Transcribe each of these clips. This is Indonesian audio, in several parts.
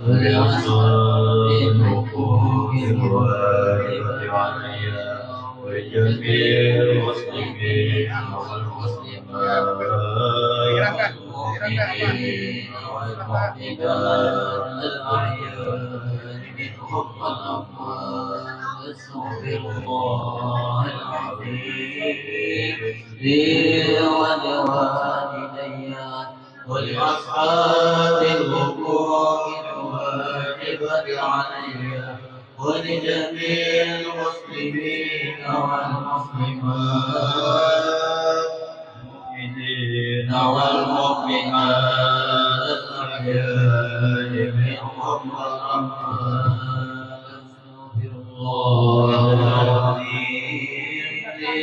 ولأصحاب الوارد عليها ولجميع المسلمين والمسلمات والمؤمنين والمؤمنات الأحياء منهم والأموات أستغفر الله العظيم لي ولوالدي ولأصحاب الحقوق الواجبة علي ولجميع المسلمين والمسلمات المؤمنين والمؤمنات الأحياء منهم والأموات أستغفر الله العظيم لي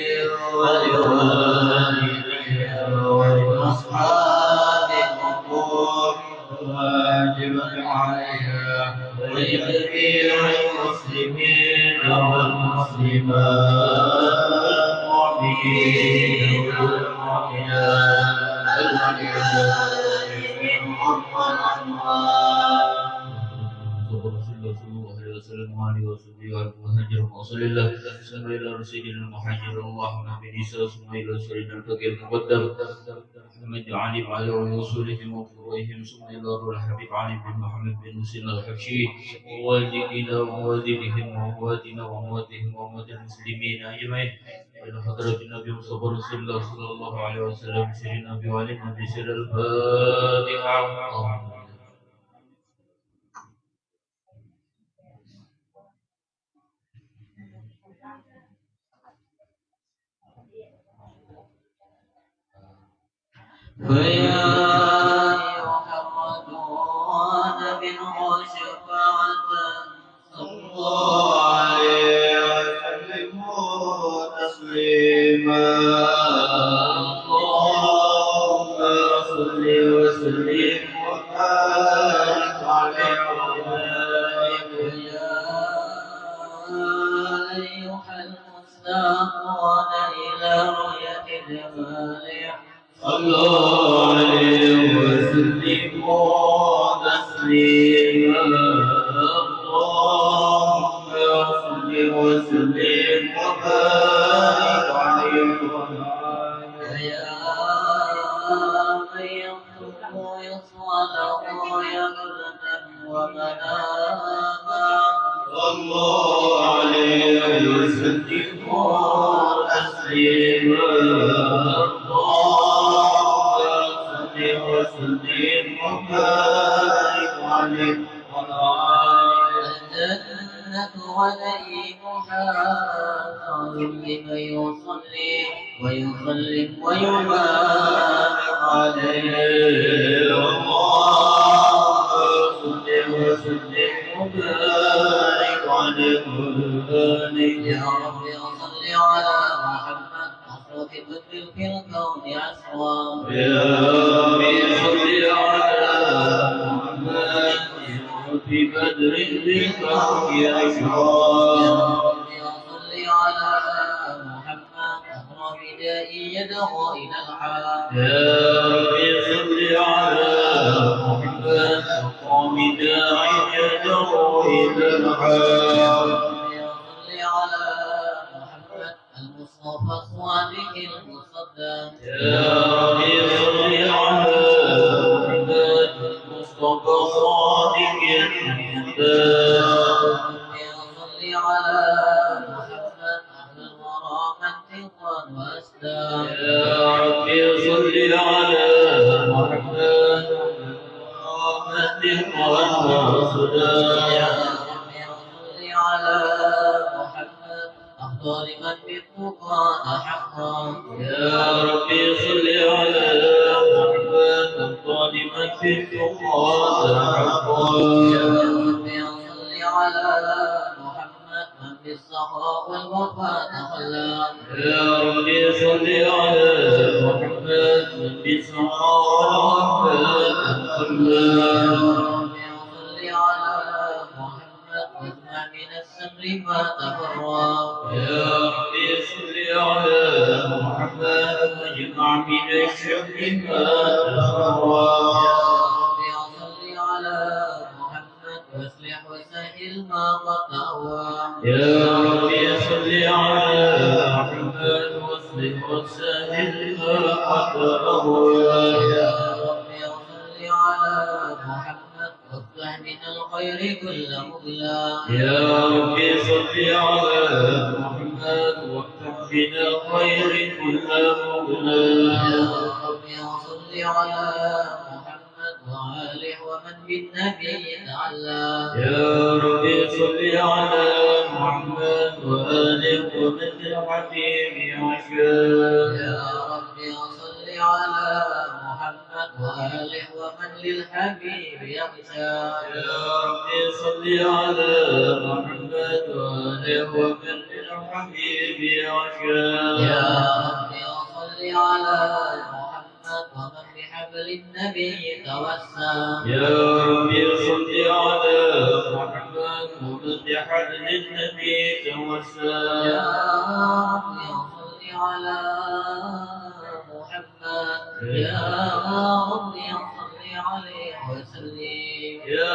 ولوالدي ولأصحاب الحقوق الواجبة عليها ولجميع المسلمين والمسلمات المؤمنين والمؤمنات الأحياء منهم والأموات وصلى الله وسلم على سيدنا المهاجر اللهم بنساء اسماعيل سيدنا الفقير المقدم محمد علي وعلى رسولهم وفروعهم ثم الى الحبيب علي بن محمد بن مسلم الحبشي ووالدينا ووالديهم وامواتنا وامواتهم واموات المسلمين اجمعين الى حضرة النبي مصطفى رسول الله صلى الله عليه وسلم سيدنا ابي علي النبي سيد الفاتحه. فيا محمدون منه شفاعة صلى الله عليه وسلم تسليما اللهم صل وسلم وبارك عليه يا أيها المستاقون إلى رؤية جماله صلوا عليه وسلموا تسليما اللهم صل وسلم وبارك عليه يا من يطلب يصوله يقظة ومناما صلوا عليه وسلموا تسليما وسلم وبارك عليه الجنة ونعيمها لمن يصلي ويسلم ويبارك عليه اللهم صل وسلم وبارك عليه يا رب صل على محمد أشرف بدر في الكون أسوى يا رب صل على محمد في بدر بالكون أشرى يا رب صل على محمد أقرب داء يدعو إلى الحق يا رب صل على محمد أقرب داء يدعو إلى الحق المصطفى الصادق المصدق يا رب صل على محمد المصطفى الصادق المصدق صل على محمد أهل الورى منطقا وأسدا يا رب صل على محمد منطقا وأسدا يا رب صل على محمد أفضل من بالتقى حقا يا رب صل على محمد أفضل من بالتقى حقا يا رب صل على محمد من بالسخاء والوفاء خلاق يا رب صل على محمد من بالسخاء والوفاء خلاق من السمر ما تفرق يا رب صل على محمد واجمع من الشر ما تفرق يا رب صل على محمد واصلح وسهل ما قد أهوى يا ربي صل على محمد واصلح وسهل ما قد أهوى يا ربي صل على محمد وافتح من الخير كل مغلى يا ربي صل على محمد وافتح بنا خير كل مغنى يا ربي صل على محمد وآله ومن بالنبي تعلى يا ربي صل على محمد وآله ومن الحبيب عشاء يا ربي صل على محمد وآله ومن للحبيب يغشى يا ربي صل على محمد وآله ومن للحبيب عشاء يا ربي صل على محمد ومن بحبل النبي توسى يا ربي صل على محمد ومن بحبل النبي توسى يا ربي صل على محمد يا ربي صل عليه وسلم يا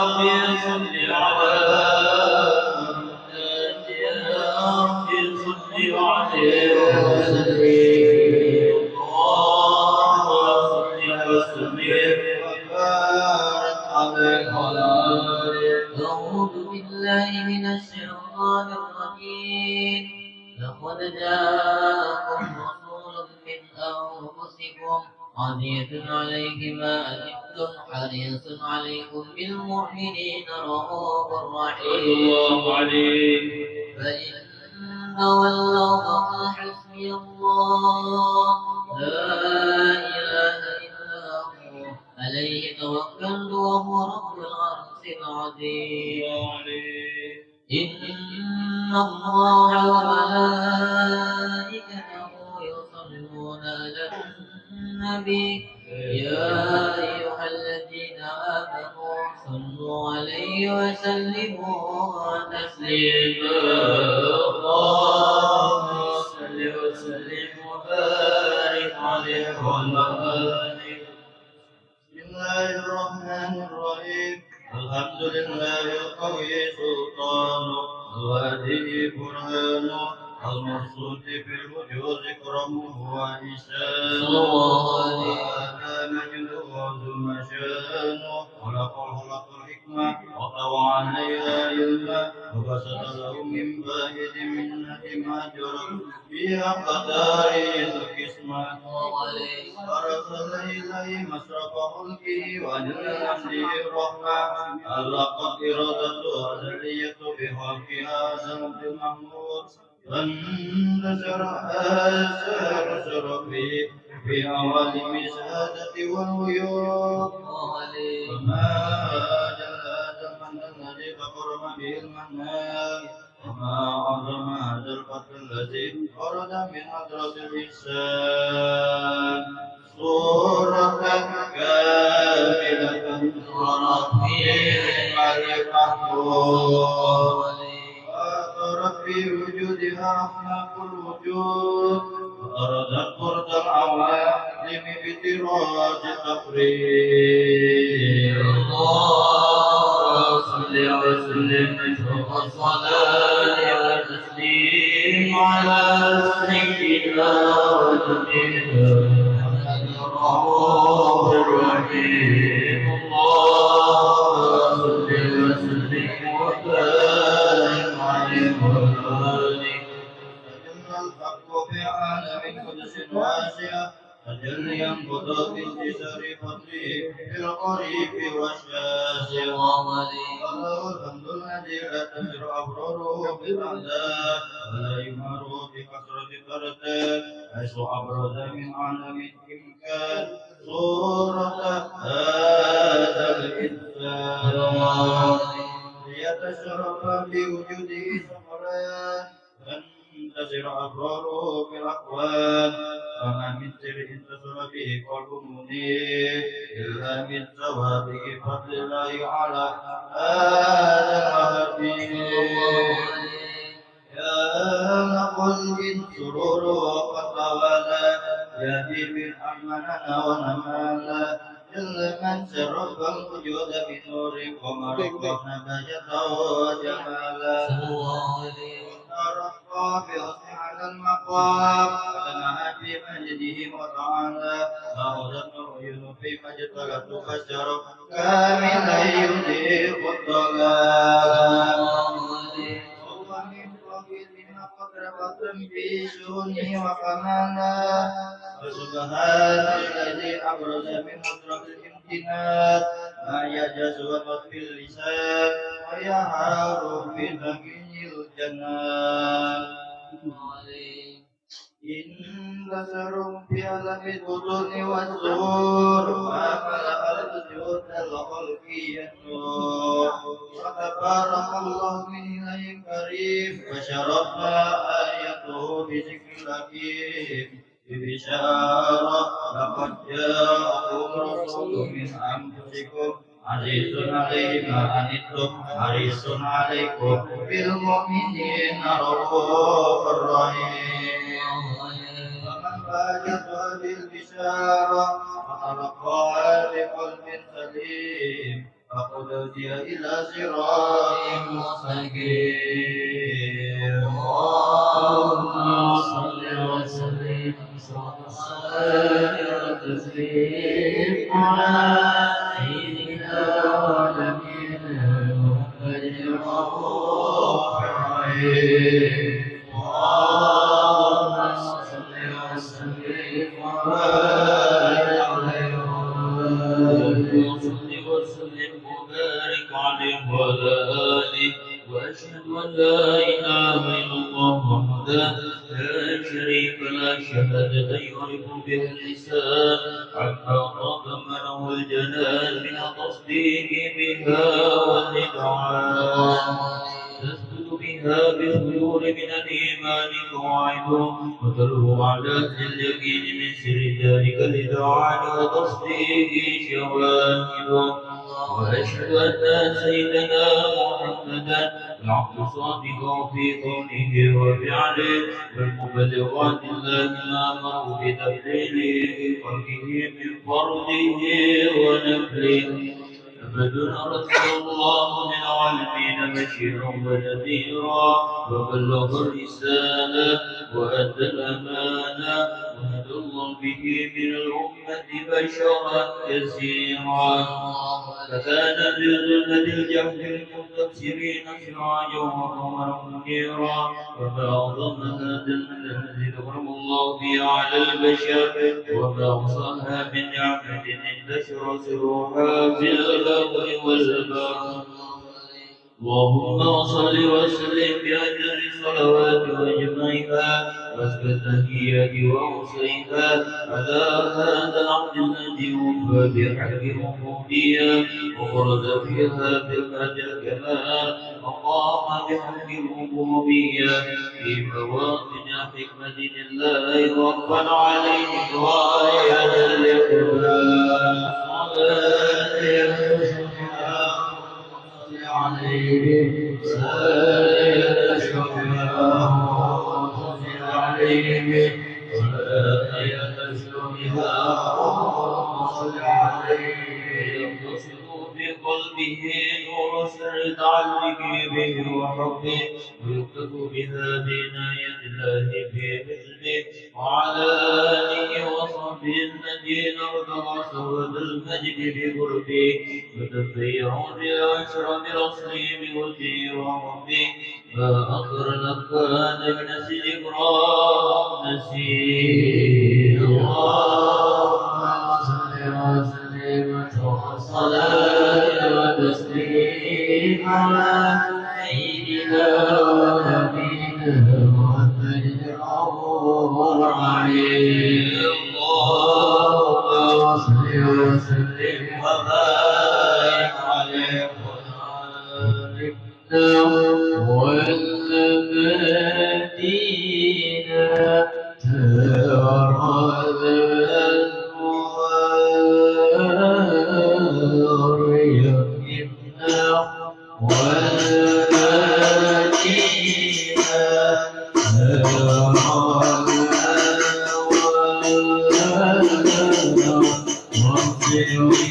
ربي صل على محمد يا ربي صل عليه وسلم اللهم صل وسلم وبارك عليه وعلى آله. أعوذ بالله من الشيطان الرجيم لقد جاءكم رسول من أنفسكم عزيز عليه ما أنتم حريص عليكم بالمؤمنين رؤوف رحيم الله عليه فإن تولوا فقل حسبي الله لا إله إلا هو عليه توكلت وهو رب العرش العظيم الله عليه إن الله وملائكته يصلون على النبي يا أيها الذين آمنوا صلوا عليه وسلموا تسليما اللهم صل وسلم وبارك عليه وعلى آله. بسم الله الرحمن الرحيم الحمد لله القوي سلطانه الهادي برهانه المقصود في الوجود كرمه وإحسانه صلى الله عليه وهذا مجده وعظم شانه خلق الحكمة وطوى عليها علما وبسط له من باهد منة ما جرى فيها قداري القسمة أرسل إليه مشرق ملكه وجل نفسه الرحمة علقت إرادته أزلية بخلقها زمد محمود فانتشر آثار شرفه في عوالم الشهادة والغيوب وما جل من الذي تقرب به المنان وما عظم هذا الفتح الذي خرج من حضرة الإحسان صورة كاملة وربي المحفوظ وأثرت في وجودها أخلاق الوجود وأردت طرد العوالم بطراز تفريد اللهم صل وسلم فوق الصلاة والتسليم على سيدنا ونبينا محمد الرؤوف الرحيم اللهم صل وسلم وبارك عليه وعلى آله. تجلى الحق في عالم قدس واسع تجليا قضاء انتصار فضله في القريب والشاسع وله الحمد الذي لا تزر أبراره بالأعداء ولا يمر بكثرة ترتاب حيث أبرز من عالم الإمكان صورة هذا الإنسان ليتشرف بوجوده سفران تنتصر أبراره بالأقوال فما من سر انتصر به قلب منير إلا من ثواب فضل الله على هذا الحبيب يا قلب سرور وقد طوالا يهدي بالأمانة ونمالا جل من شرف الوجود بنور قمر نبجته وجمالا ترقى بحسن على المقام ولنا في مجده وتعالى أخذت عيون في مجد تبشر كاملا يضيء الظلام ومن فضل قدرة في شؤونه وكمالا وسبحان الذي أبرز من أطراف الامتنان ما يجاز وطف اللسان ويحار في ثقيل الجنان إن بشر في عالم البطون والزهور ما ملأ الوجود الخلق النور وتبارك الله من إله كريم وشرفنا آيته بذكر الحكيم ببشارة لقد جاءكم رسول من أنفسكم عزيز عليه ما عنتم حريص عليكم بالمؤمنين رؤوف رحيم ومن فاجت هذه البشارة وتلقاها بقلب سليم فقد هدي إلى صراط مستقيم اللهم صل وسلم وتسليم على سيدنا ونبينا محمد الرؤوف الرحيم اللهم صل وسلم وبارك عليه وسلم وبارك عليه وعلى آله وأشهد أن لا إله إلا الله وحده لا شريك له شهادة يعرف بها اللسان عما تضمنه الجنان من التصديق بها والإذعان تثبت بها بالخيول من الإيمان قواعد وتلو على اليقين من سر ذلك الإذعان وتصديق شواهد وأشهد أن سيدنا محمدا العبد الصادق في قوله وفعله والمبلغ عن الله ما أمره بتبليغه خلقه من فرضه ونفله أحمد أرسل الله للعالمين بشيرا ونذيرا وبلغ الرسالة وأدى الأمانة وهدى الله به من الأمة بشرا كثيرا فكان لظلمة الجهل المستبصرين سراجا وقمرا منيرا وما أعظم هذا المدى الذي ذكره الله به على البشر وما أوصاها من نعمة انتشر سرها في الأرض والبر اللهم صل وسلم بأجر الصلوات وأجمعها وأزكى التحيات وأوصيها على هذا العبد الذي وفى بحق الربوبية وفرد فيها بالمجد الكمال وقام بحق الربوبية في مواطن حكمة الله ربا عليه غاية الإقبال عليه سائر شكرها وصل عليه ولا يتشكرها وصل عليه يتصل بقلبه نور سر تعلقه به وحبه ويكتب بها بعناية الله في حزبه وعلى آله وصحبه الذين ارتضى سود المجد بقربه وتطيعون بأشرف الأصليم والدين وربه ما أكثر الأفكار من ذكراه نسير اللهم صل وسلم وصلاة وتسليم على سيدنا ونبينا محمد الرحيم اللهم صل وسلم وبارك عليه والمدينة ترى Hallelujah.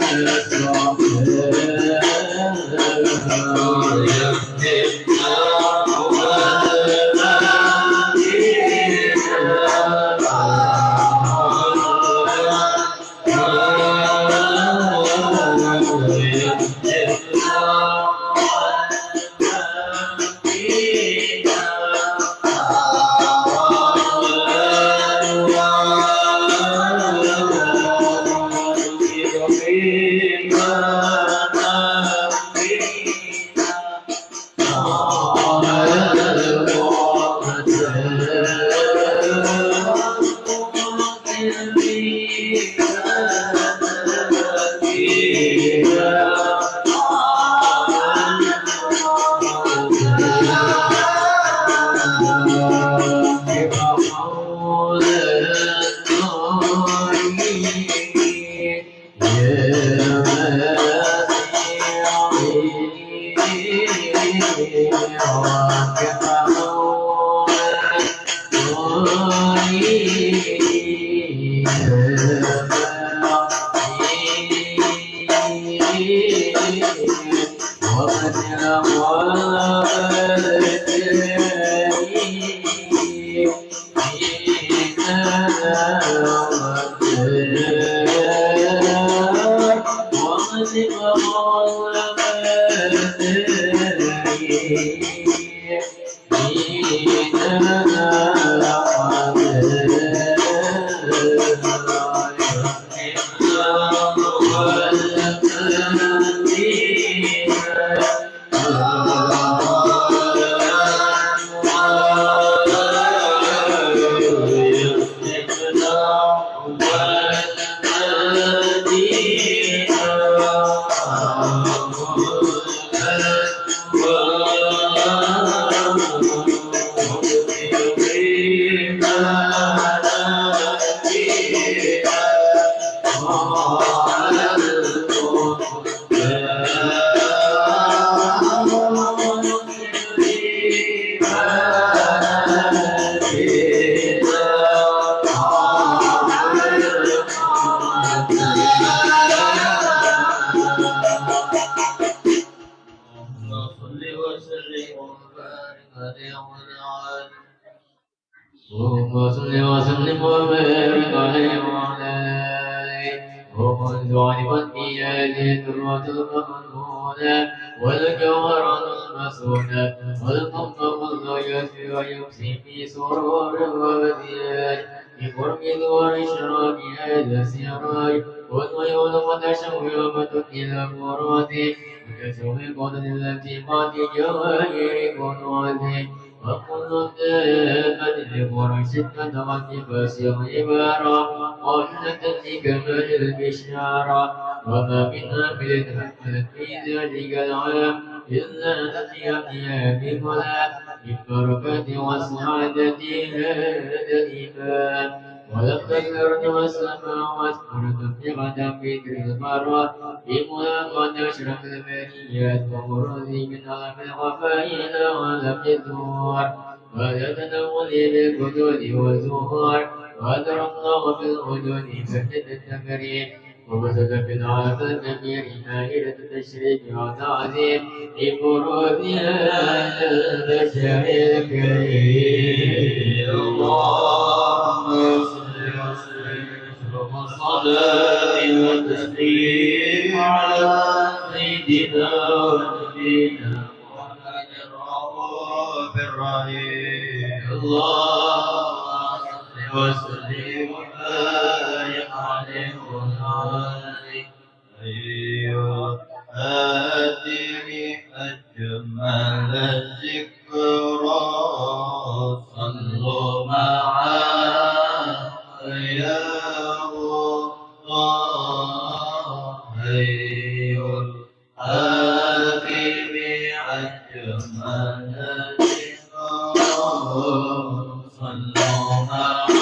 وقد والجوهر المسون والقمر الغيث ويمسي في سرور وبديان بقرب والإشراق هذا سراج والعيون متشوقة إلى مراتي وتشوق للالتقاط جواهر قنواتي وكل دابة لفرش كتغطي عبارة قلة لكمال البشارة وما من عامل حملت في ذلك العام إلا نحيا بها ولا بالبركة والسعادة هذا الإيمان ولقد أرجو السماء واذكرت بغدا في ذكر المرة بملاقاة أشرف البريات ومرضي من ألم الغفايل ولم يزور ويتنول بالقدود والزهور وأدرى الله في الوجود فجد التكريم ومسد في العالم الكبير دائرة التشريك والتعظيم لفروض هذا البشر الكريم اللهم صل وسلم الصلاة والتسليم على سيدنا ونبينا محمد الرؤوف الرحيم اللهم صل وسلم وبارك عليه أيها آتني أجمل الذكرى صلوا معا يا الله أيها آتني أجمل الذكرى صلوا معا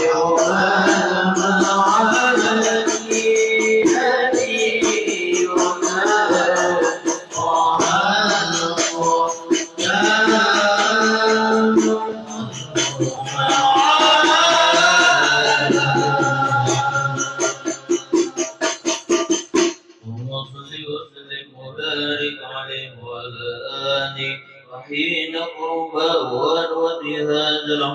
يوم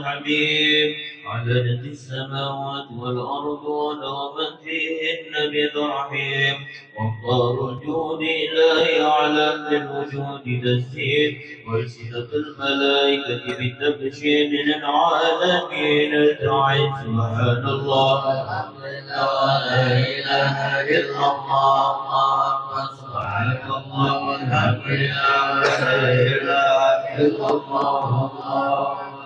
الحبيب عددت السماوات والأرض ومن فيهن بضرحيم وأمطار الجود لا يعلم بالوجود تسجيل وألسنة الملائكة بالتبشير للعالمين تعين سبحان الله الحمد لله ولا إله إلا الله سبحان الله والحمد لله ولا إله إلا الله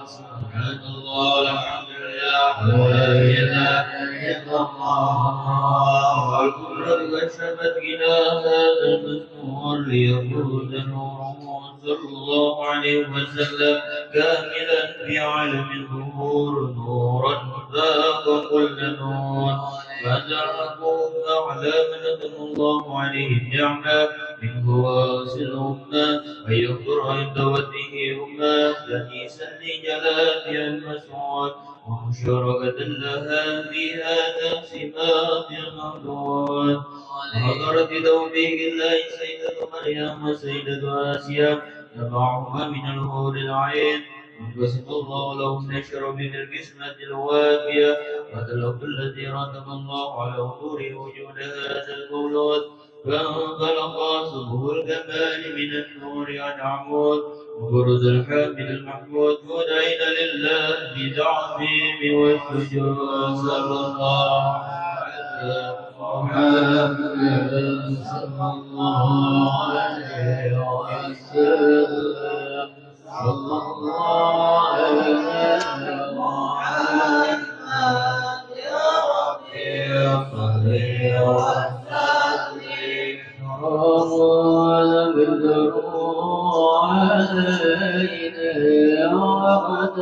سبحان الله والحمد لله ولا إله إلا الله والكل كشفت إلى هذا المذكور ليبرز نوره صلى الله عليه وسلم كاملا في عالم الظهور نورا ذاق كل نور فجعلهم أعلى من أتم الله عليه النعمة منه واصل أمة ويغفر عند وجهه أمة جنيسا لجلالها المسعود ومشاركة لها في هذا سمات المردود وحضرت توبه الله سيدة مريم وسيدة آسيا تبعهما من الهور العين وقسم الله لهم نشر من القسمة الوافية وتلقى الذي رتب الله على حضوره وجود هذا المولود فانطلق صبه الكمال من النور عن عمود وبرز الحامل المحمود ودعين لله بتعظيم والسجود صلى الله عليه محمد صلى الله عليه وسلم صلى الله عليه محمد يا ربي صل وسلم رمضان بالدروع علينا وقد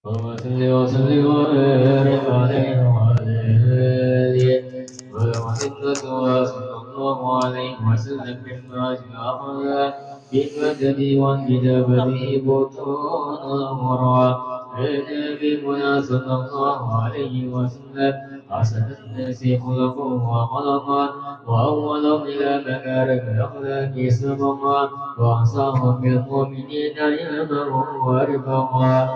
وصل وسلم وبارك عليه وعلى آله وصلى الله عليه وسلم مما جاء بالمدد وانجدابه بطون ورعى النبي صلى الله عليه وسلم أحسن الناس خلقا وخلقا وأولهم إلى مكارم الأخلاق سبقا وأحصاهم بالمؤمنين علما ورفقا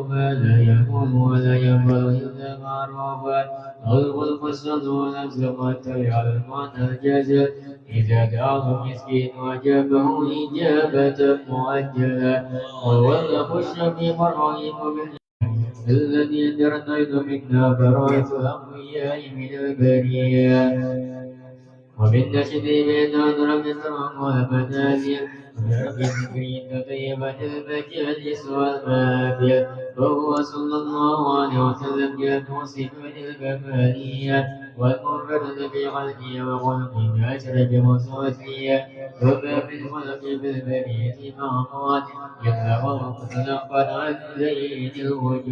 ما لا يكون ولا ينبغي إلا معروفا الخلق الصد والأزمة على المعنى الجازل إذا دعاه مسكين وجابه إجابة مؤجلة ووظف الشفيق الرحيم الذي جرنيت منا فرائس الأنبياء من البرية وبالنشد بين أدرك السماء والمنازل وبالذكر طيبة المجالس والمافية وهو صلى الله عليه وسلم جاء صفة الكمالية والمرد في خلقه وخلقه أشرف وصوتية وما في الخلق بالبرية مهمات يطلق مطلقا عن زين الوجود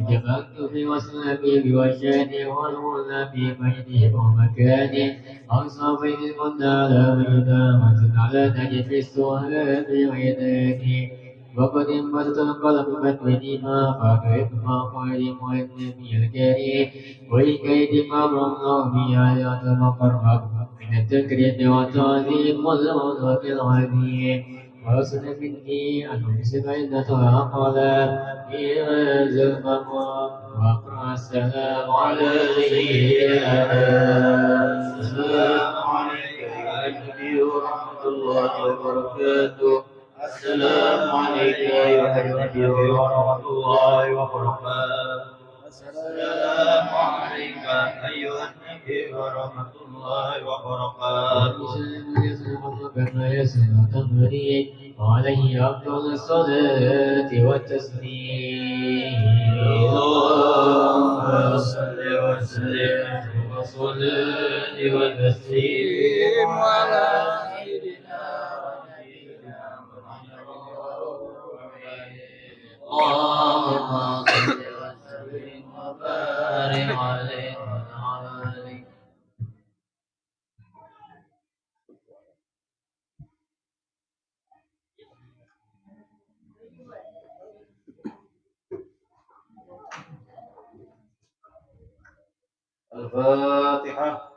جمعت في وسلمه والشان والغرى في مجده ومكانه أقصى بين القلنا على ميدامة على نجف السهاب عيداني وقد انبسط القلب فتوى ما فاكرت ما قال النبي الكريم ولكيد ما الله به آيات المقرب من التكريم والتعظيم والرزق العظيم وأصل مني أن أمسك عدتها قلم في هذا المقام وأقرأ السلام على سيدنا السلام عليك يا النبي ورحمة الله وبركاته السلام عليك يا النبي ورحمة الله وبركاته السلام عليك أيها النبي ورحمة الله وبركاته كما يسمع تمرين وعليه أفضل الصلاة والتسليم اللهم صل وسلم وصلاة وتسليم على سيدنا ونبينا محمد اللهم صل وسلم وبارك عليه وعلى آله الفاتحة.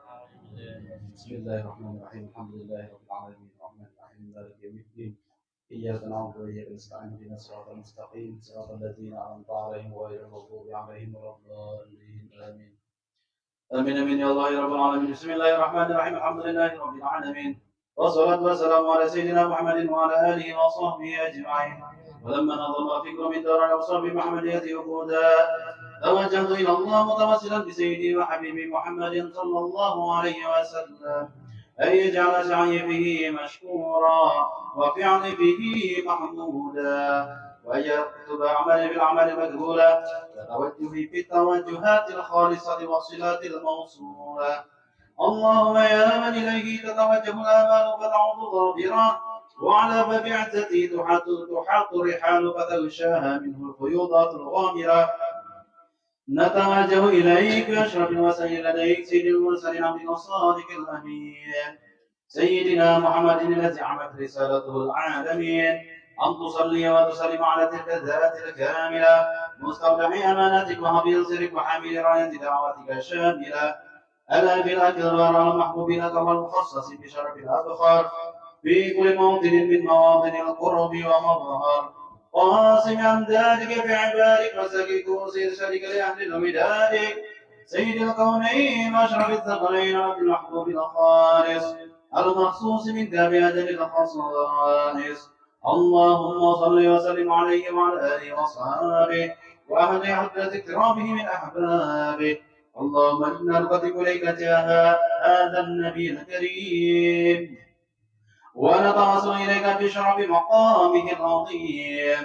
بسم الله الرحمن الرحيم الحمد لله رب العالمين الرحمن الرحيم مالك يوم الدين إياك نعبد وإياك نستعين اهدنا الصراط المستقيم صراط الذين أنعمت عليهم غير المغضوب عليهم ولا الضالين آمين آمين آمين يا الله يا رب العالمين. بسم الله الرحمن الرحيم الحمد لله رب العالمين والصلاة والسلام على سيدنا محمد وعلى آله وصحبه أجمعين. ولما نظم فكر من دار الأوصاف بمحمدية وقودا توجهت إلى الله متوسلا بسيدي وحبيبي محمد صلى الله عليه وسلم أن يجعل سعي به مشكورا وفعل به محمودا وأن يكتب عملي بالعمل مقبولا كتوجهي في التوجهات الخالصة والصلات الموصولة. اللهم يا من إليه تتوجه الآمال فتعود ظاهرا وعلى باب عزتي تحاط رحال فتغشاها منه الفيوضات الغامرة نتوجه إليك بأشرف الوسائل لديك سيد المرسلين عبد الصادق الأمين سيدنا محمد الذي عمت رسالته العالمين أن تصلي وتسلم على تلك الذات الكاملة مستودع أماناتك وحفيظ سرك وحامل راية دعوتك الشاملة ألا بالأكبر المحبوبين والمخصص بشرف الأبخار في كل موطن من مواطن القرب ومظهر قاسم أمدادك في عبادك وسكي كرسي شريك لأهل الوداد سيد الكونين وأشرف الثقلين عبد المحبوب الخالص المخصوص منك بأجل الخصائص. اللهم صل وسلم عليه وعلى آله وصحبه وأهل حفلة اكرامه من أحبابه اللهم إنا نقدم إليك جاه هذا النبي الكريم ونتوسل إليك بشرف مقامه العظيم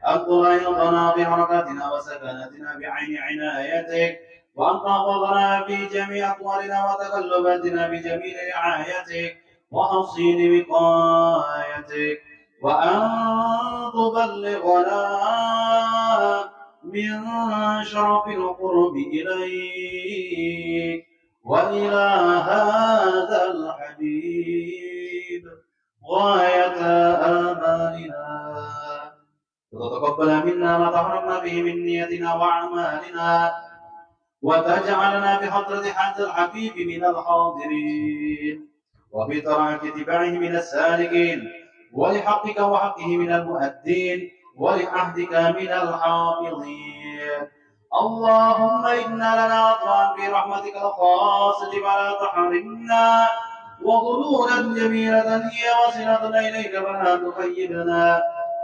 أن تغيظنا بحركاتنا وسكناتنا بعين عنايتك وأن تحفظنا في جميع أطوارنا وتقلباتنا بجميل رعايتك وحصين وقايتك وأن تبلغنا من شرف القرب إليك وإلى هذا الحبيب غاية آمالنا وتتقبل منا ما تحرمنا به من نيتنا وأعمالنا وتجعلنا بحضرة هذا الحبيب من الحاضرين وبطاعة اتباعه من السالكين ولحقك وحقه من المؤدين ولعهدك من الحافظين اللهم إنا لنا أطمع في رحمتك الخاصة فلا تحرمنا وظنونا جميلة هي وصلتنا إليك فلا تخيبنا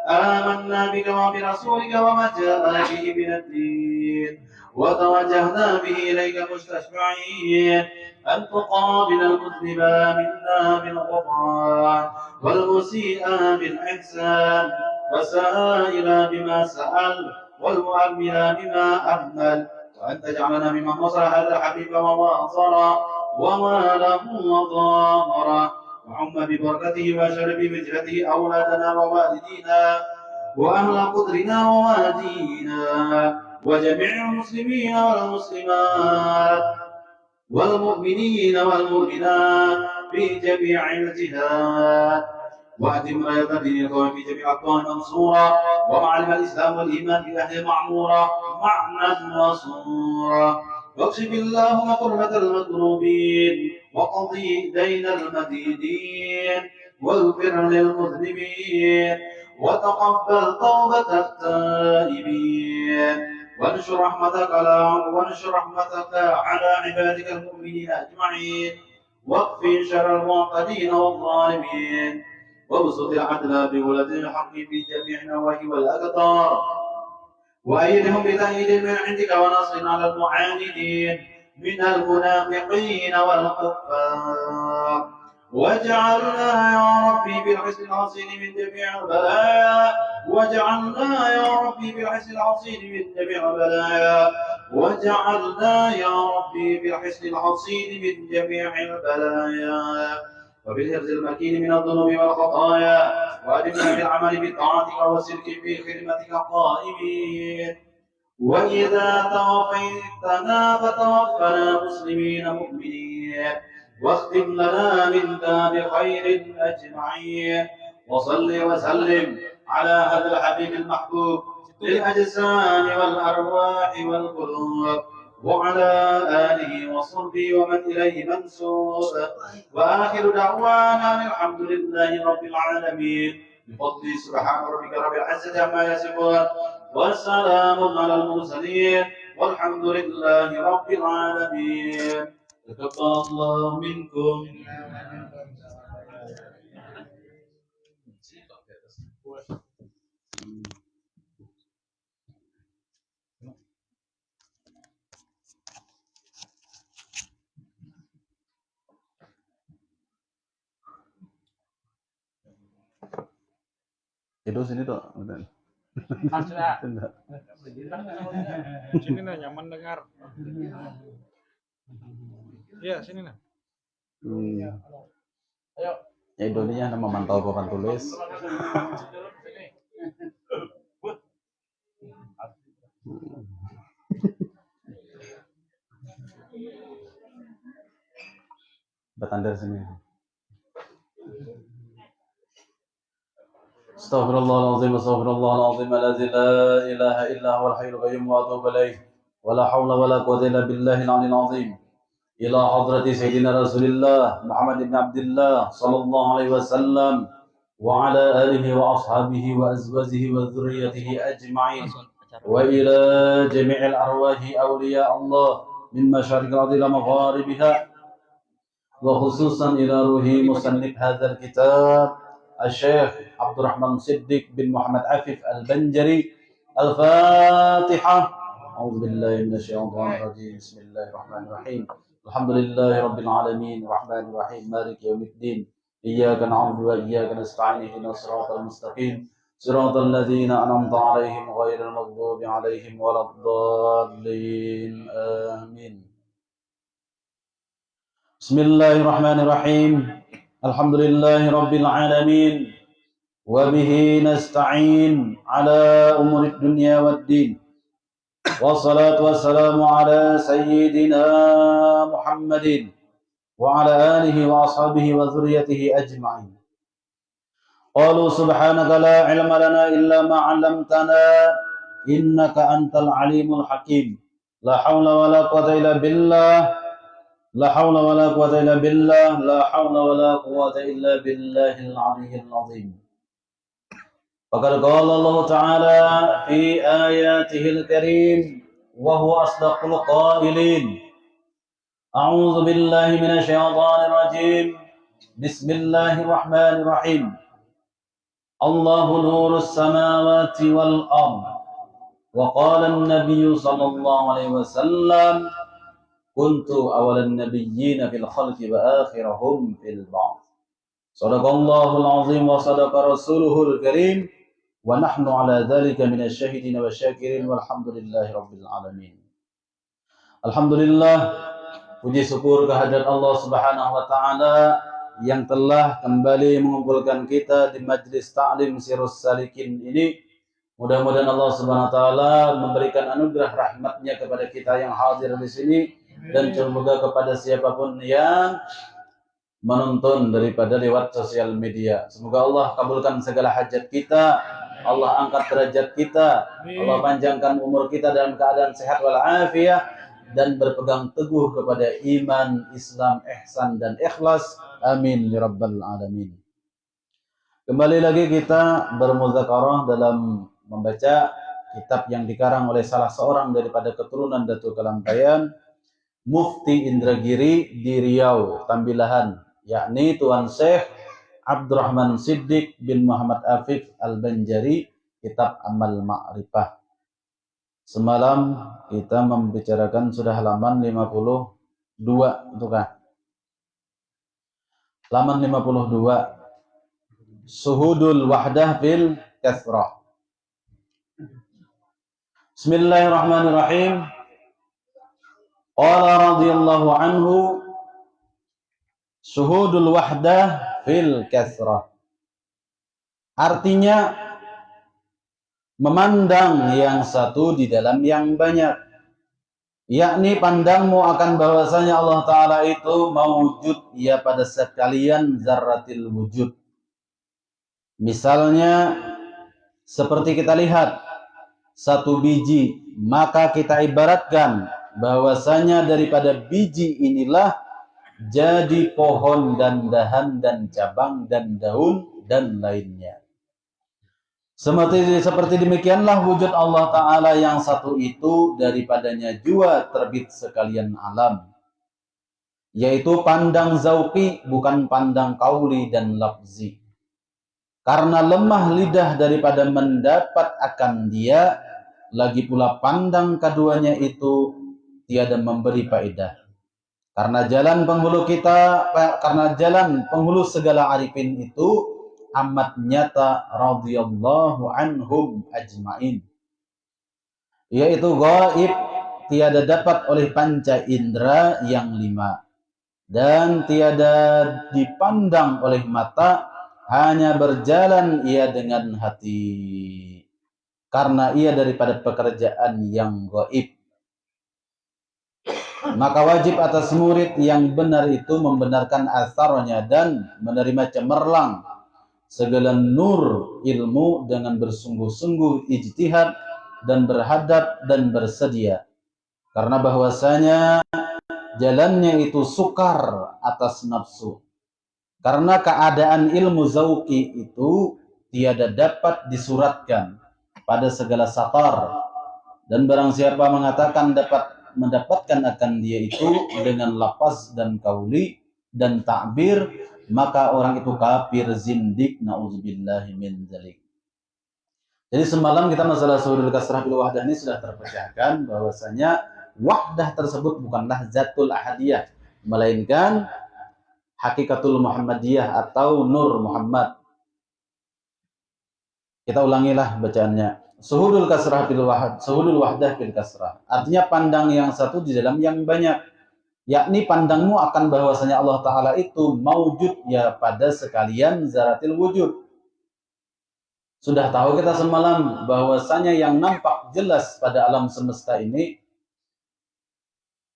آمنا بك وبرسولك وما جاء به من الدين وتوجهنا به إليك مستشفعين أن تقابل المذنب منا بالغفران والمسيء بالإحسان وسائل بما سأل والمؤمن بما أهمل وأن تجعلنا ممن نصر هذا الحبيب وواصر وواله وظاهر وعم ببركته وشرب بجهته أولادنا ووالدينا وأهل قدرنا ووالدينا وجميع المسلمين والمسلمات والمؤمنين والمؤمنات في جميع الجهات وأتم راية دين القوم في جميع الأكوان منصورا ومعلم الإسلام والإيمان في أهل معمورا معنى وصورا واكشف اللهم كربة المكروبين وقضي دين المدينين واغفر للمذنبين وتقبل توبة التائبين وانشر رحمتك على عبادك المؤمنين أجمعين واكفي شر المعتدين والظالمين وابسط العدل بولد الحق في جميع النواحي والأقطار وأيدهم بتأييد من عندك ونصر على المعاندين من المنافقين والكفار واجعلنا يا ربي بالحسن الحصين من جميع البلايا واجعلنا يا ربي بالحسن الحصين من جميع البلايا واجعلنا يا ربي بالحسن الحصين من جميع البلايا وبالحرز المكين من الذنوب والخطايا وأدمنا بالعمل بطاعتك والسلك في خدمتك قائمين وإذا توفيتنا فتوفنا مسلمين مؤمنين واختم لنا منك بخير أجمعين وصل وسلم على هذا الحبيب المحبوب للأجسام والأرواح والقلوب وعلى آله وصحبه ومن إليه منسوب وآخر دعوانا الحمد لله رب العالمين بفضل سبحان ربك رب العزة عما يصفون والسلام على المرسلين والحمد لله رب العالمين تقبل الله منكم. Itu sini tuh. Sini nah nyaman dengar. Ya sini nah. Ayo. Ya Indonesia nama mantau papan tulis. Batandar sini. Astaghfirullahaladzim, astaghfirullahaladzim, alladzi la ilaha illa huwal hayyul qayyum wa atubu ilaih. Wala hawla wala quwwata illa billahil aliyyil azim. Ila hadrati sayyidina Rasulillah Muhammad ibn Abdullah sallallahu alaihi wasallam wa ala alihi wa ashabihi wa azwajihi wa dhurriyyatihi ajma'in. Wa ila jami'il arwahi awliya Allah min masyariqil ardi ila magharibiha wa khususan ila ruhi musannif hadzal kitab Al-Syekh Abdurrahman Siddiq bin Muhammad Afif Al-Banjari. Al-Fatihah. أعوذ بالله من الشيطان الرجيم بسم الله الرحمن الرحيم الحمد لله رب العالمين الرحمن الرحيم مالك يوم الدين إياك نعبد وإياك نستعين اهدنا الصراط المستقيم صراط الذين أنعمت عليهم غير المغضوب عليهم ولا الضالين آمين بسم الله الرحمن الرحيم الحمد لله رب العالمين وبه نستعين على أمور الدنيا والدين والصلاة والسلام على سيدنا محمد وعلى آله وأصحابه وذريته أجمعين قالوا سبحانك لا علم لنا إلا ما علمتنا إنك أنت العليم الحكيم لا حول ولا قوة إلا بالله لا حول ولا قوة إلا بالله لا حول ولا قوة إلا بالله العلي العظيم فقد قال الله تعالى في آياته الكريم وهو أصدق القائلين أعوذ بالله من الشيطان الرجيم بسم الله الرحمن الرحيم الله نور السماوات والأرض وقال النبي صلى الله عليه وسلم كنت أول النبيين في الخلق وآخرهم في البعث صدق الله العظيم وصدق رسوله الكريم ونحن على ذلك من الشاهدين والشاكرين والحمد لله رب العالمين. Alhamdulillah, puji syukur kehadirat Allah Subhanahu wa taala yang telah kembali mengumpulkan kita di majlis ta'lim Sirrus Salikin ini. Mudah-mudahan Allah Subhanahu wa taala memberikan anugerah rahmatnya kepada kita yang hadir di sini dan semoga kepada siapapun yang menonton daripada lewat sosial media. Semoga Allah kabulkan segala hajat kita, Allah angkat derajat kita, Allah panjangkan umur kita dalam keadaan sehat walafiat dan berpegang teguh kepada iman, Islam, ihsan dan ikhlas. Amin ya rabbal alamin. Kembali lagi kita bermuzakarah dalam membaca kitab yang dikarang oleh salah seorang daripada keturunan Datuk Kalampayan, Mufti Indragiri di Riau, Tambilahan, yakni Tuan Syekh Abdurrahman Siddiq bin Muhammad Afif Al-Banjari, kitab Amal Ma'rifah. Semalam kita membicarakan sudah halaman 52, itu kan? Halaman 52. Suhudul wahdah fil kathrah. Bismillahirrahmanirrahim. Qala radhiyallahu anhu syuhudul wahdah fil kathrah. Artinya memandang yang satu di dalam yang banyak, yakni pandangmu akan bahwasanya Allah Ta'ala itu mawujud ya pada sekalian zarratil wujud. Misalnya seperti kita lihat satu biji, maka kita ibaratkan bahwasanya daripada biji inilah jadi pohon dan dahan dan cabang dan daun dan lainnya. Seperti demikianlah wujud Allah Ta'ala yang satu itu, daripadanya jua terbit sekalian alam, yaitu pandang zauqi bukan pandang kauli dan lafzi. Karena lemah lidah daripada mendapat akan dia, lagi pula pandang keduanya itu tiada memberi faedah. Karena jalan penghulu segala arifin itu amat nyata radhiyallahu anhum ajmain, yaitu gaib, tiada dapat oleh panca indera yang 5 dan tiada dipandang oleh mata, hanya berjalan ia dengan hati karena ia daripada pekerjaan yang gaib. Maka wajib atas murid yang benar itu membenarkan asarnya dan menerima cemerlang segala nur ilmu dengan bersungguh-sungguh ijtihad dan berhadap dan bersedia, karena bahwasanya jalannya itu sukar atas nafsu, karena keadaan ilmu zauqi itu tiada dapat disuratkan pada segala satar, dan barang siapa mengatakan dapat mendapatkan akan dia itu dengan lafaz dan kauli dan takbir, maka orang itu kafir zindik, na'udzubillahi min dzalik. Jadi semalam kita masalah suhudul kasrah bil wahdah ini sudah terpecahkan bahwasanya wahdah tersebut bukanlah zatul ahadiyah, melainkan hakikatul Muhammadiyah atau Nur Muhammad. Kita ulangilah bacaannya. Suhudul kasrah bil wahdah, suhudul wahdah bil kasrah. Artinya pandang yang satu di dalam yang banyak. Yakni pandangmu akan bahwasanya Allah Ta'ala itu maujud ya pada sekalian zaratil wujud. Sudah tahu kita semalam bahwasanya yang nampak jelas pada alam semesta ini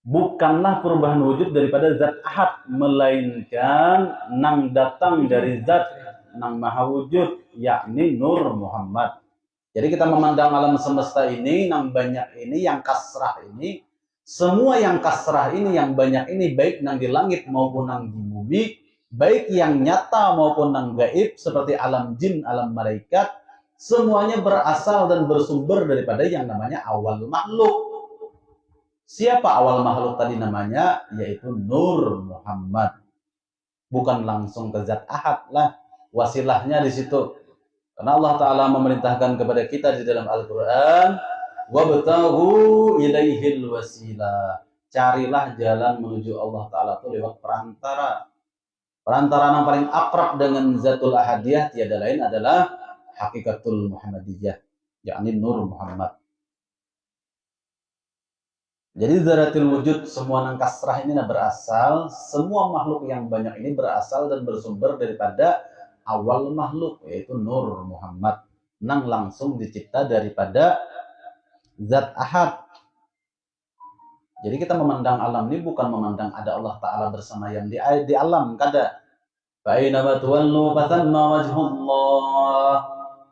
bukanlah perubahan wujud daripada zat ahad, melainkan nang datang dari zat nang maha wujud, yakni Nur Muhammad. Jadi kita memandang alam semesta ini, nang banyak ini, yang kasrah ini, semua yang kasrah ini, yang banyak ini, baik nang di langit maupun nang di bumi, baik yang nyata maupun nang gaib, seperti alam jin, alam malaikat, semuanya berasal dan bersumber daripada yang namanya awal makhluk. Siapa awal makhluk tadi namanya? Yaitu Nur Muhammad. Bukan langsung ke zat ahad lah. Wasilahnya di situ. Karena Allah Ta'ala memerintahkan kepada kita di dalam Al-Quran, wabtaghu ilaihil wasilah. Carilah jalan menuju Allah Ta'ala itu lewat perantara. Perantara yang paling akrab dengan zatul ahadiyah tiada lain adalah hakikatul Muhammadiyah, yakni Nur Muhammad. Jadi zaratil wujud, semua nang kasrah ini berasal, semua makhluk yang banyak ini berasal dan bersumber daripada awal makhluk, yaitu Nur Muhammad, nang langsung dicipta daripada zat ahad. Jadi kita memandang alam ini bukan memandang ada Allah Ta'ala bersama yang di alam, kada. Fa'inama tuwallu fathamma wajhullah.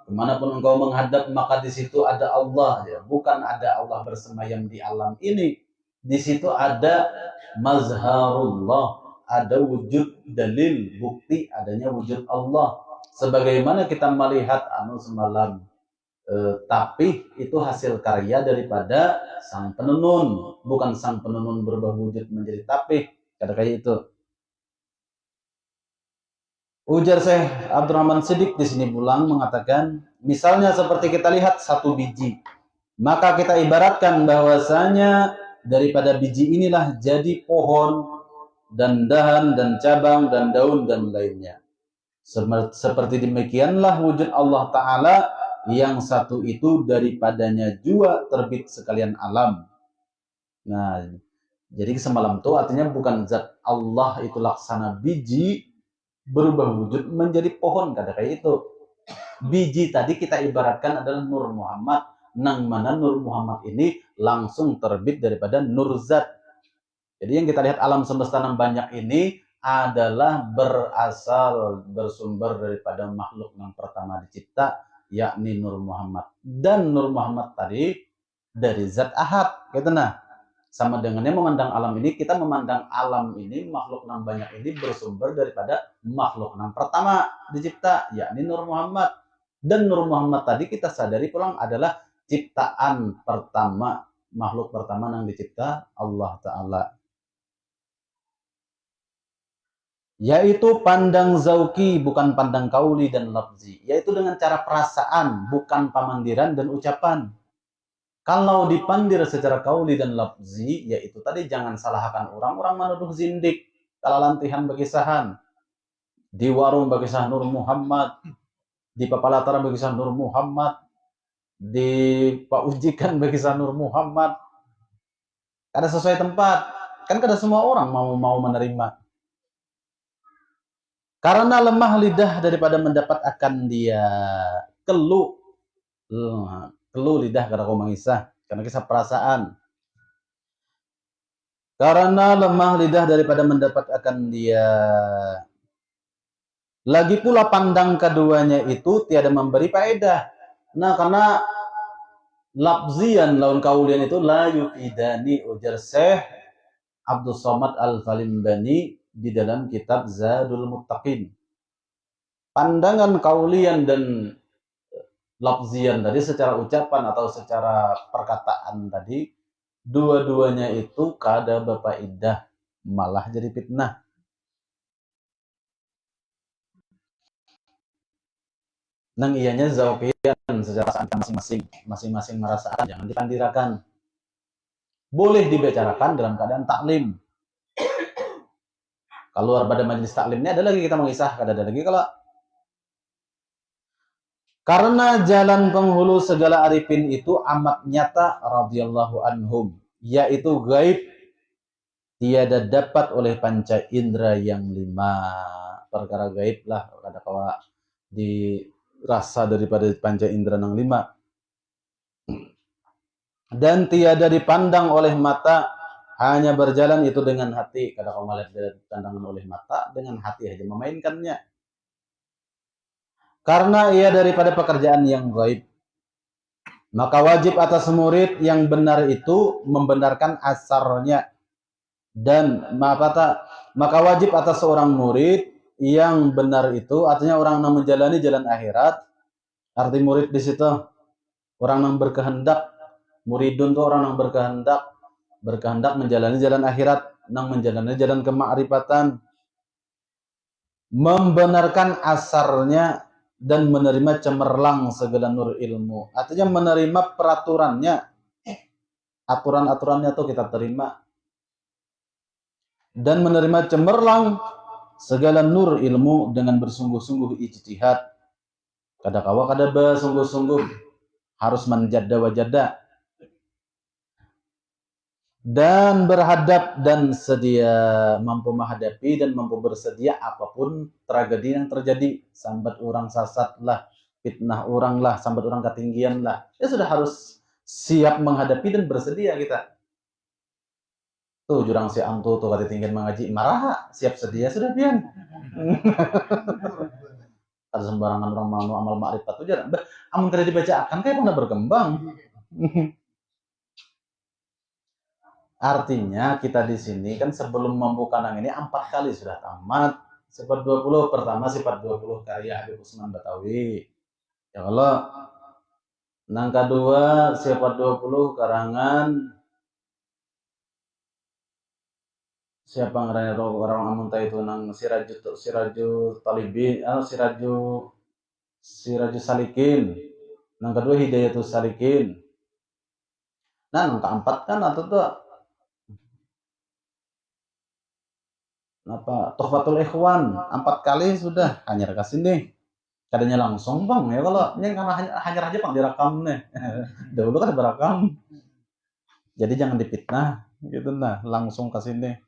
Kemanapun engkau menghadap maka di situ ada Allah, ya. Bukan ada Allah bersemayam di alam ini. Di situ ada mazharullah, ada wujud dalil, bukti adanya wujud Allah. Sebagaimana kita melihat semalam, tapi itu hasil karya daripada sang penenun, bukan sang penenun berubah wujud menjadi tapih, kata kayak itu. Ujar Syekh Abdurrahman Siddiq di sini pulang mengatakan, misalnya seperti kita lihat satu biji, maka kita ibaratkan bahwasanya daripada biji inilah jadi pohon dan dahan dan cabang dan daun dan lainnya. Seperti demikianlah wujud Allah Ta'ala yang satu itu daripadanya jua terbit sekalian alam. Nah, jadi semalam itu artinya bukan zat Allah itu laksana biji berubah wujud menjadi pohon, kata kayak itu. Biji tadi kita ibaratkan adalah Nur Muhammad, nang mana Nur Muhammad ini langsung terbit daripada Nur Zat. Jadi yang kita lihat alam semesta yang banyak ini adalah berasal, bersumber daripada makhluk yang pertama dicipta, yakni Nur Muhammad. Dan Nur Muhammad tadi dari Zat ahad, gitu nah. Sama dengannya memandang alam ini, kita memandang alam ini, makhluk yang banyak ini bersumber daripada makhluk yang pertama dicipta, yakni Nur Muhammad. Dan Nur Muhammad tadi kita sadari pulang adalah ciptaan pertama, makhluk pertama yang dicipta Allah Ta'ala. Yaitu pandang zauki, bukan pandang kauli dan lafzi. Yaitu dengan cara perasaan, bukan pamandiran dan ucapan. Kalau dipandir secara kauli dan lafzi, yaitu tadi jangan salahkan orang menuduh zindik, kalalantihan berkisahan. Di warung berkisah Nur Muhammad, di Papalatara berkisah Nur Muhammad, di Pak Ujikan berkisah Nur Muhammad. Kada sesuai tempat, kan kada semua orang mau menerima. Karena lemah lidah daripada mendapat akan dia keluh lidah kada kau mengisah, karena kisah perasaan. Karena lemah lidah daripada mendapat akan dia. Lagi pula pandang keduanya itu tiada memberi faedah. Nah, karena lafzian lawan kaulian itu la yufidani, ujar Syekh Abdul Somad Al-Falimbani di dalam kitab Zadul Muttaqin. Pandangan kaulian dan lafzian tadi secara ucapan atau secara perkataan tadi, dua-duanya itu kada berfaedah, malah jadi fitnah. Nang ianya zauqian secara masing-masing merasakan, jangan dipandirakan. Boleh dibicarakan dalam keadaan taklim. Keluar pada majelis taklimnya ada lagi kita mengisahkan, ada lagi kalau karena jalan penghulu segala arifin itu amat nyata radhiyallahu anhum, yaitu gaib, tiada dapat oleh panca indera yang 5. Perkara gaib lah kada kawa dirasa daripada panca indera yang 5. Dan tiada dipandang oleh mata, hanya berjalan itu dengan hati. Kada kawa melihat pandangan oleh mata, dengan hati saja memainkannya. Karena ia daripada pekerjaan yang gaib, maka wajib atas murid yang benar itu membenarkan asarnya. Dan maka wajib atas seorang murid yang benar itu, artinya orang yang menjalani jalan akhirat. Arti murid di situ orang yang berkehendak, muridun itu orang yang berkehendak menjalani jalan akhirat, yang menjalani jalan kemakrifatan, membenarkan asarnya dan menerima cemerlang segala nur ilmu. Artinya menerima peraturannya, aturan-aturannya itu kita terima, dan menerima cemerlang segala nur ilmu dengan bersungguh-sungguh ijtihad. Kada kawa kada bersungguh-sungguh, harus menjada wajada dan berhadap dan sedia mampu menghadapi dan mampu bersedia apapun tragedi yang terjadi. Sambat orang sasat lah, fitnah orang lah, sambat orang ketinggian lah, ya sudah harus siap menghadapi dan bersedia kita. Tuh jurang si antu tuh ketinggian mengaji marah, siap sedia sudah pian. Ada sembarangan orang mau amal makrifat tuh jarang. Amun kada dibaca akan kayak pernah berkembang. Artinya kita di sini kan sebelum membuka nang ini 4 kali sudah tamat. Sifat 20 pertama, sifat 20 karya Habib Usman Batawi. Ya Allah. Nang kedua sifat 20 karangan siapa ngaranya orang amun ta itu nang Siraju Talibin, Siraju Salikin. Nang kedua Hidayatus Salikin. Nah, nang keempat kan atau tuh apa Tuhfatul Ikhwan 4 kali sudah hanya kasih nih. Kadanya langsung bang ya kalau ini karena hanya aja bang direkam nih. Dahulu kan berekam. Jadi jangan dipitnah gitu nah, langsung kasih nih.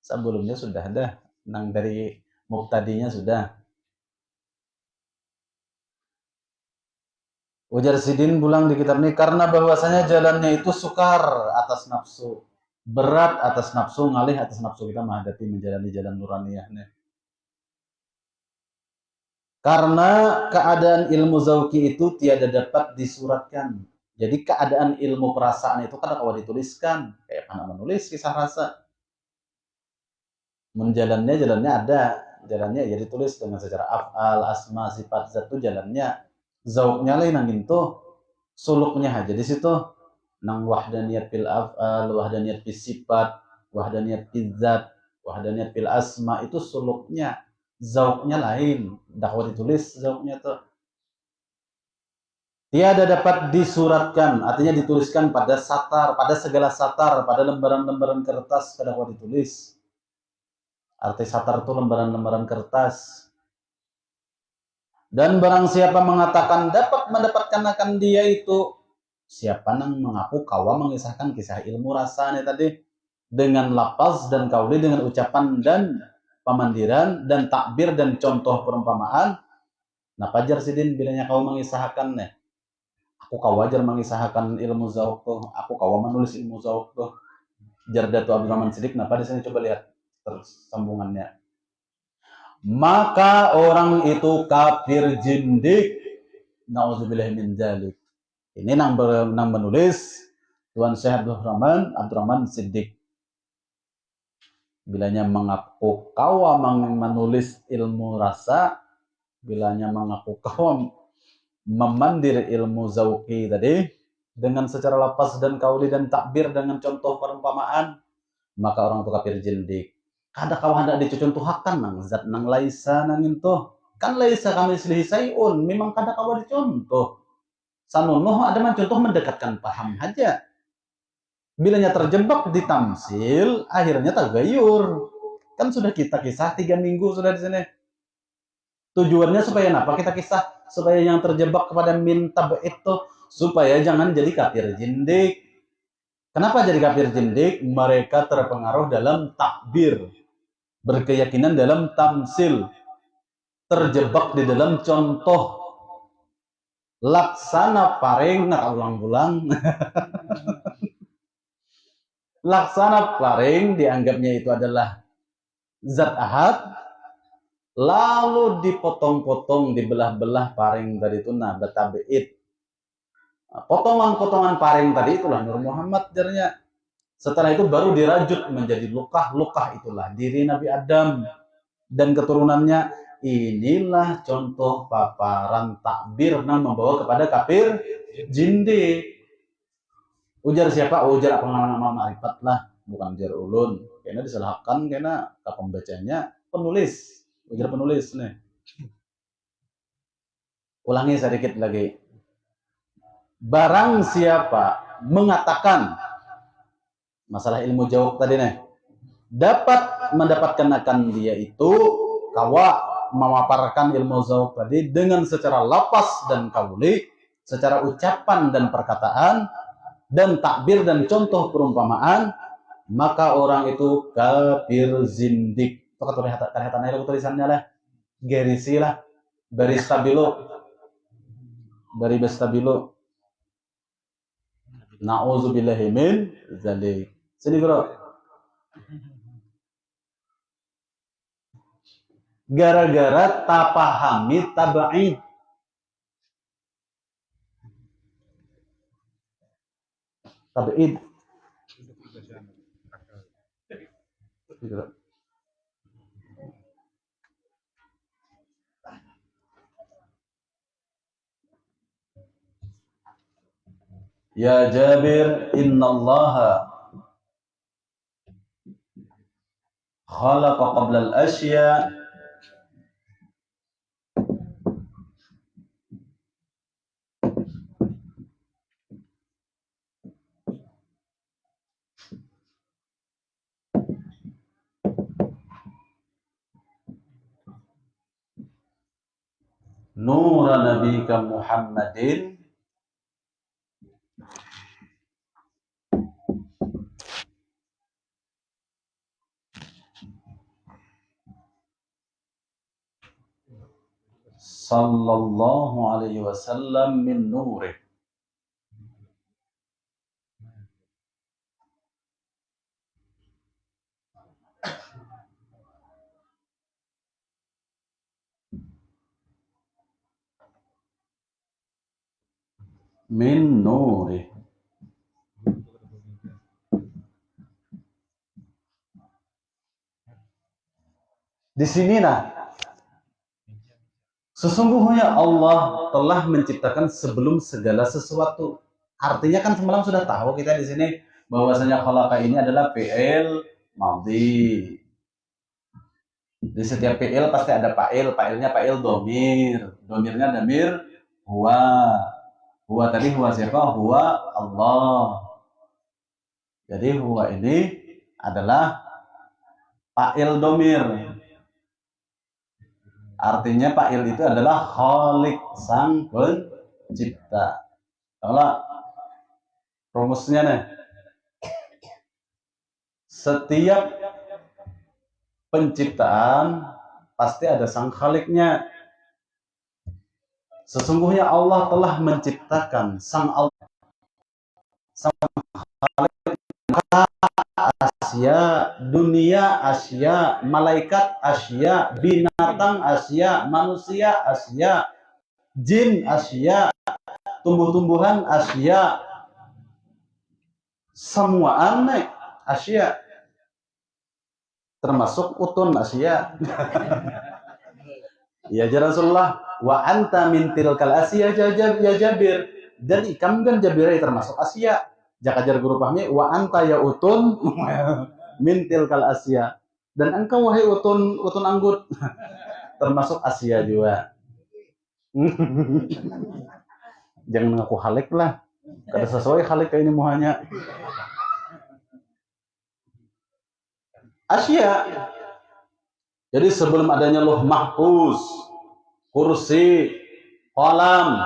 Sebelumnya sudah ada nang dari mubtadinya sudah. Ujar Sidin pulang di kitab ini karena bahwasanya jalannya itu sukar atas nafsu, berat atas nafsu, ngalih atas nafsu kita menghadapi menjalani jalan nuraniyah nih. Karena keadaan ilmu zauki itu tiada dapat disuratkan. Jadi keadaan ilmu perasaan itu kan kalau dituliskan kayak mana menulis kisah rasa. Jalannya ada, jalannya ya ditulis dengan secara af'al, asma, sifat, zat itu jalannya. Zauknya lain nang itu suluknya aja di situ. Nang wahdaniyat fil af'al, wahdaniyat fil sifat, wahdaniyat fil zat, wahdaniyat fil asma itu suluknya. Zauknya lain, dakwah ditulis zauknya tuh. Tiada dapat disuratkan, artinya dituliskan pada satar, pada segala satar, pada lembaran-lembaran kertas dakwah ditulis. Arti satar itu lembaran-lembaran kertas. Dan barang siapa mengatakan dapat mendapatkan akan dia itu, siapa nang mengaku kawa mengisahkan kisah ilmu rasanya tadi dengan lafaz dan kauli, dengan ucapan dan pemandiran dan takbir dan contoh perumpamaan. Nah pajar Sidin bilanya kau mengisahkan nih. Aku kawajar mengisahkan ilmu zauk tuh, aku kawa menulis ilmu zauk tuh. Jardatu Abdurrahman Siddiq, kenapa di sini coba lihat sambungannya. Maka orang itu kafir jindik. Nauzubillah min dzalik. Ini nang menulis Tuan Syekh Abdurrahman Siddiq. Bilanya mengaku kawa menulis ilmu rasa, bilanya mengaku kawa memandir ilmu zauki tadi dengan secara lafaz dan kauli dan takbir dengan contoh perumpamaan, maka orang itu kafir jindik. Kada kawa hendak dicontohakan nang zat nang laisa nang itu Kan laisa kamitslihi syai'un, memang kada kawa dicontoh. Sanonoh ada man contoh mendekatkan paham aja. Bilanya terjebak di tamsil, akhirnya tagayur. Kan sudah kita kisah 3 minggu sudah di sini. Tujuannya supaya apa? Kita kisah supaya yang terjebak kepada min tab'id itu supaya jangan jadi kafir jindik. Kenapa jadi kafir jindik? Mereka terpengaruh dalam takbir, berkeyakinan dalam tamsil, terjebak di dalam contoh, laksana paring, ulang-ulang. Laksana paring dianggapnya itu adalah zat ahad, lalu dipotong-potong, dibelah-belah paring tadi itu nada tabi'id. Potongan-potongan paring tadi itulah Nur Muhammad jarnya. Setelah itu baru dirajut menjadi lukah-lukah, itulah diri Nabi Adam dan keturunannya. Inilah contoh paparan takbir yang membawa kepada kafir jindik. Ujar siapa? Ujar pengalaman ma'rifat lah, bukan ujar ulun. Karena disalahkan karena pembacanya penulis. Ujar penulis nih. Ulangi sedikit lagi. Barang siapa mengatakan masalah ilmu jawab tadi nih, dapat mendapatkan akan dia itu kawa memaparkan ilmu jawab tadi dengan secara lapas dan kauli, secara ucapan dan perkataan, dan takbir dan contoh perumpamaan, maka orang itu kafir zindik. Itu kata tulisannya lah, gerisi lah, baris stabilo, na'udzubillahi min dzalik. Sini bro. Gara-gara tapahami tab'id. Tab'id. Ya Jabir, innallaha khalaqa qabla al-asya nura nabika Muhammadin sallallahu alaihi wasallam min nurih. Min nurih. Di sini nah, sesungguhnya Allah telah menciptakan sebelum segala sesuatu. Artinya kan semalam sudah tahu kita di sini bahwasanya khalaqa ini adalah fi'il madhi. Di setiap fi'il pasti ada fa'il, fa'ilnya fa'il domir, domirnya damir huwa. Huwa tadi huwa siapa? Huwa Allah. Jadi huwa ini adalah fa'il domir. Artinya fa'il itu adalah khalik, sang pencipta. Kalau rumusnya nih, setiap penciptaan pasti ada sang khaliknya. Sesungguhnya Allah telah menciptakan sang Allah, sang khalik, asya, dunia asya, malaikat asya, binatang asya, manusia asya, jin asya, tumbuh-tumbuhan asya, semua aneh asya, termasuk utun asya. Ya Rasulullah, wa anta min tilkal asya ya Jabir. Jadi kamu kan Jabir termasuk asya. Jakajar guru pahmi wa anta ya utun min tilkal asya. Dan engkau wahai utun anggut termasuk Asia juga. Jangan ngaku halik lah. Kada sesuai halik kayak ini muhanya. Asia. Jadi sebelum adanya Lauh Mahfuz, kursi, kolam,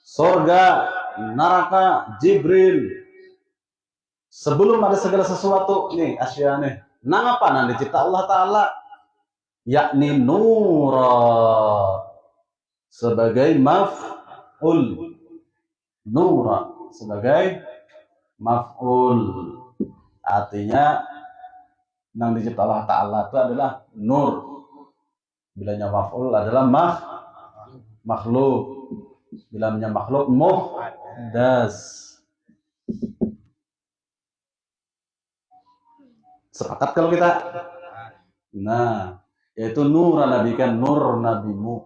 surga, neraka, Jibril. Sebelum ada segala sesuatu nih Asia nih. Nang apa nang dicipta Allah Ta'ala? Yakni nura. Sebagai maf'ul. Nura. Sebagai maf'ul. Artinya nang dicipta Allah Ta'ala itu adalah nur. Bilanya maf'ul adalah makhluk. Bilanya makhluk muhdas. Sepakat kalau kita? Nah, yaitu nur nabi kan, nur nabimu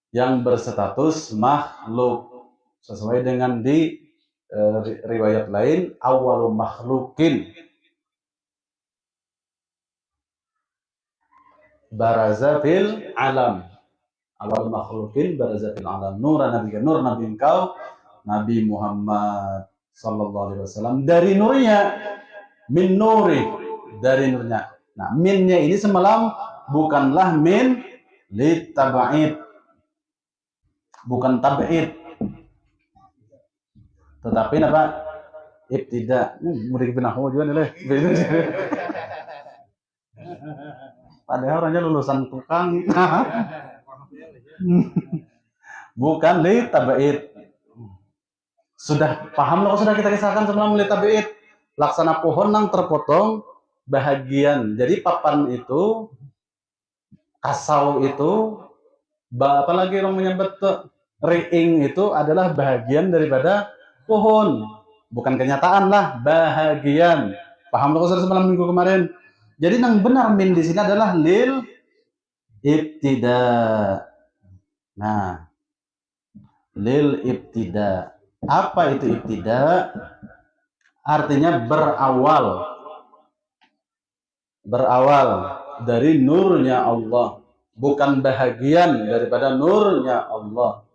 yang berstatus makhluk sesuai dengan di riwayat lain awwalu makhlukin baraza fil alam. Awal makhlukin baraza fil alam. Nur nabi kan, nur nabi engkau Nabi Muhammad sallallahu alaihi wasallam dari nurnya, min nuri, dari nurnya. Nah, minnya ini semalam bukanlah min li tab'id. Bukan tab'id. Tetapi apa? Ibtida. Mudah kepenahu juga nih. Padahal orangnya lulusan tukang. Bukan li tab'id. Sudah paham loh, sudah kita kisahkan semalam li tab'id. Laksana pohon yang terpotong bahagian. Jadi papan itu, kasau itu, apalagi orang menyebut riing itu adalah bahagian daripada pohon. Bukan kenyataan lah, bahagian. Paham loh semalam minggu kemarin. Jadi yang benar min di sini adalah lil ibtida. Nah, lil ibtida. Apa itu ibtida? Artinya berawal. Berawal dari nurnya Allah, bukan bahagian daripada nurnya Allah.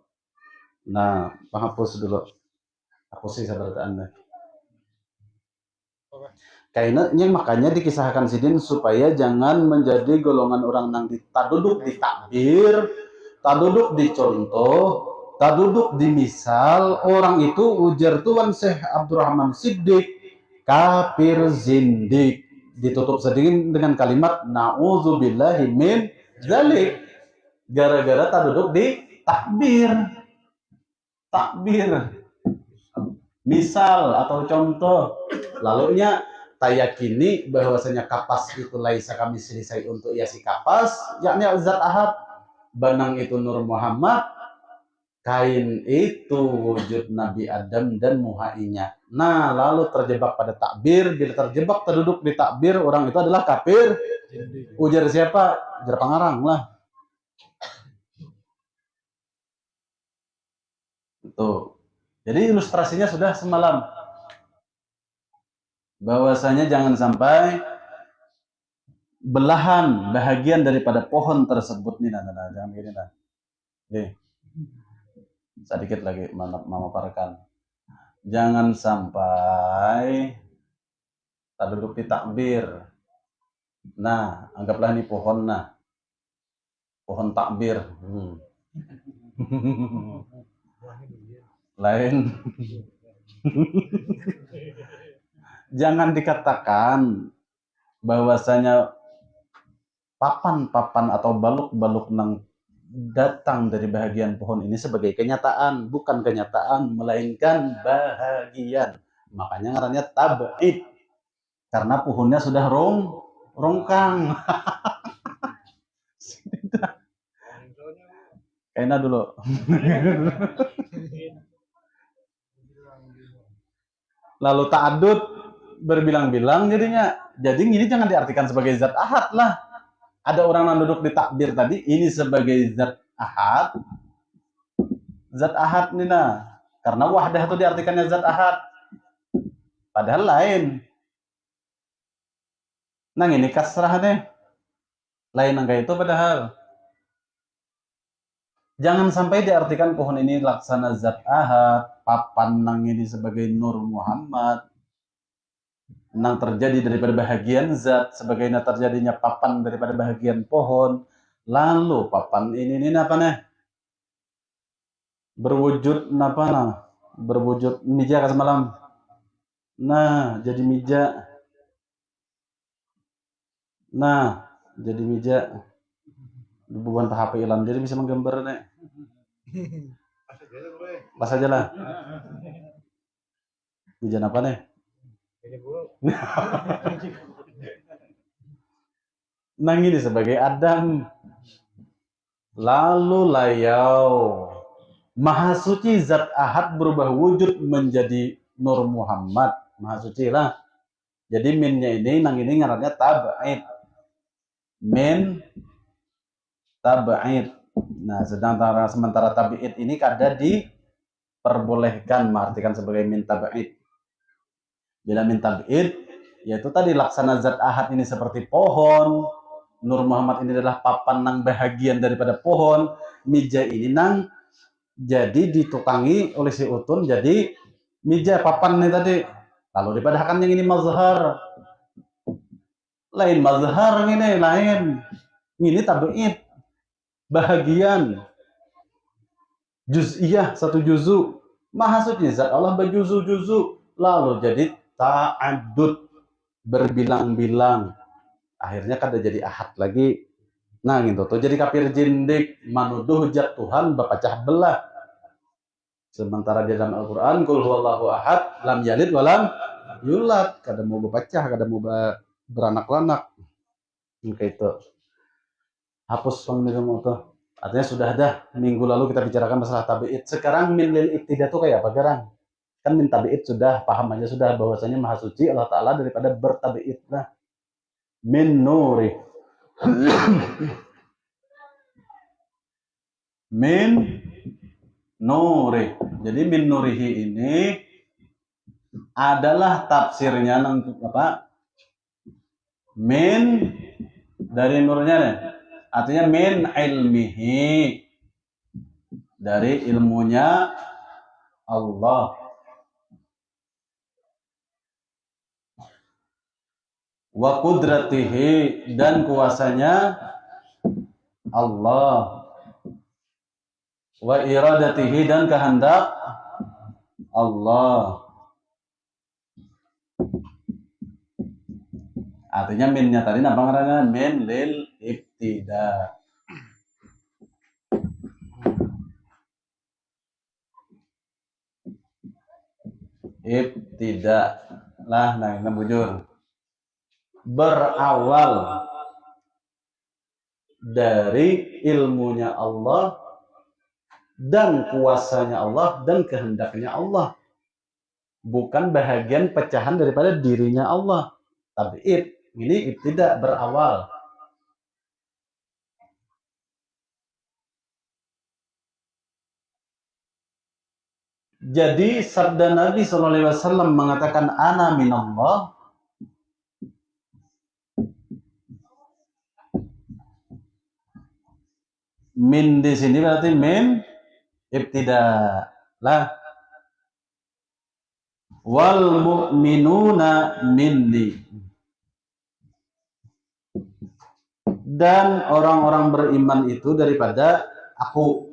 Nah, hapus dulu. Hapus sih sahabat Anda. Kayaknya makanya dikisahkan sidin supaya jangan menjadi golongan orang yang taduduk di takbir, taduduk di contoh, taduduk di misal. Orang itu ujar Tuan Syekh Abdurrahman Siddiq kafir zindik. Ditutup sedikit dengan kalimat na'udzubillahi min dzalik. Gara-gara taduduk di takbir. Takbir. Misal atau contoh. Lalunya tayakini bahwasanya kapas itu laisa kami selisai untuk iasi kapas, yakni zat ahad. Benang itu Nur Muhammad. Kain itu wujud Nabi Adam dan muhainya. Nah, lalu terjebak pada takbir. Bila terjebak terduduk di takbir, orang itu adalah kafir. Ujar siapa? Ujar Pangarang lah. Tuh. Jadi ilustrasinya sudah semalam. Bahwasanya jangan sampai belahan bahagian daripada pohon tersebut nih, jangan begini nah. Oke. Sedikit lagi memaparkan. Jangan sampai tak duduk di takbir. Nah, anggaplah ini pohon nah. Pohon takbir. Lain. Jangan dikatakan bahwasanya papan-papan atau baluk-baluk nang datang dari bahagian pohon ini sebagai kenyataan, bukan kenyataan melainkan bahagian. Makanya ngarannya tab'id. Karena pohonnya sudah rongkang. Kayaknya dulu. Lalu ta'adud berbilang-bilang jadinya. Jadi ini jangan diartikan sebagai zat ahad lah. Ada orang yang duduk di takbir tadi, ini sebagai zat ahad. Zat ahad nih nah. Karena wahdah itu diartikannya zat ahad. Padahal lain. Nah ini kasrah deh. Lain angka itu padahal. Jangan sampai diartikan pohon ini laksana zat ahad, papan nang ini sebagai Nur Muhammad, nang terjadi daripada bahagian zat, sebagaimana terjadinya papan daripada bahagian pohon. Lalu papan ini apa nih? Berwujud apa nah? Berwujud meja kan semalam. Nah, jadi meja. Nah, jadi meja. Bukan HP ilan jadi bisa menggambar nih. Pas aja lah. Meja apa nih? Nang ini sebagai Adam. Lalu layau. Maha suci zat ahad berubah wujud menjadi Nur Muhammad. Maha suci lah. Jadi minnya ini, nang ini ngarannya tab'id. Min tab'id. Nah, sementara tab'id ini kada diperbolehkan mengartikan sebagai min tab'id. Bila min tab'id, yaitu tadi laksana zat ahad ini seperti pohon, Nur Muhammad ini adalah papan nang bahagian daripada pohon, meja ini nang jadi ditukangi oleh si Utun jadi meja papan nih tadi. Lalu dipadahkan yang ini mazhar. Lain mazhar ini lain. Ini tab'id. Bahagian. Juz'iyah satu juzu. Maha suci zat Allah berjuzu-juzu. Lalu jadi ta'addud berbilang-bilang. Akhirnya kada jadi ahad lagi. Nah gitu tuh jadi kafir jindik manuduh hujat Tuhan berpecah belah. Sementara di dalam Al-Qur'an qul huwallahu ahad lam yalid walam yulad, kada mau berpecah, kada mau beranak-anak. Kayak itu. Hapus pemikiran itu. Artinya sudah dah minggu lalu kita bicarakan masalah tabi'id. Sekarang min lil ibtida itu kayak apa garang? Kan min tabi'id sudah paham aja sudah bahwasanya maha suci Allah Ta'ala daripada bertabi'id lah. Min nuri. Min nuri. Jadi min nurihi ini adalah tafsirnya apa? Min dari nurnya nih. Artinya min ilmihi. Dari ilmunya Allah. Wa qudratihi dan kuasanya Allah. Wa iradatihi dan kehendak Allah. Artinya minnya tadi apa ngarana? Min lil ibtida. Ibtida lah nah ini bujur. Berawal dari ilmunya Allah dan kuasanya Allah dan kehendaknya Allah, bukan bahagian pecahan daripada dirinya Allah. Tapi ini tidak berawal. Jadi sabda Nabi SAW mengatakan ana minallah. Min di sini berarti min ibtida lah. Wal mu'minuna minni. Dan orang-orang beriman itu daripada aku.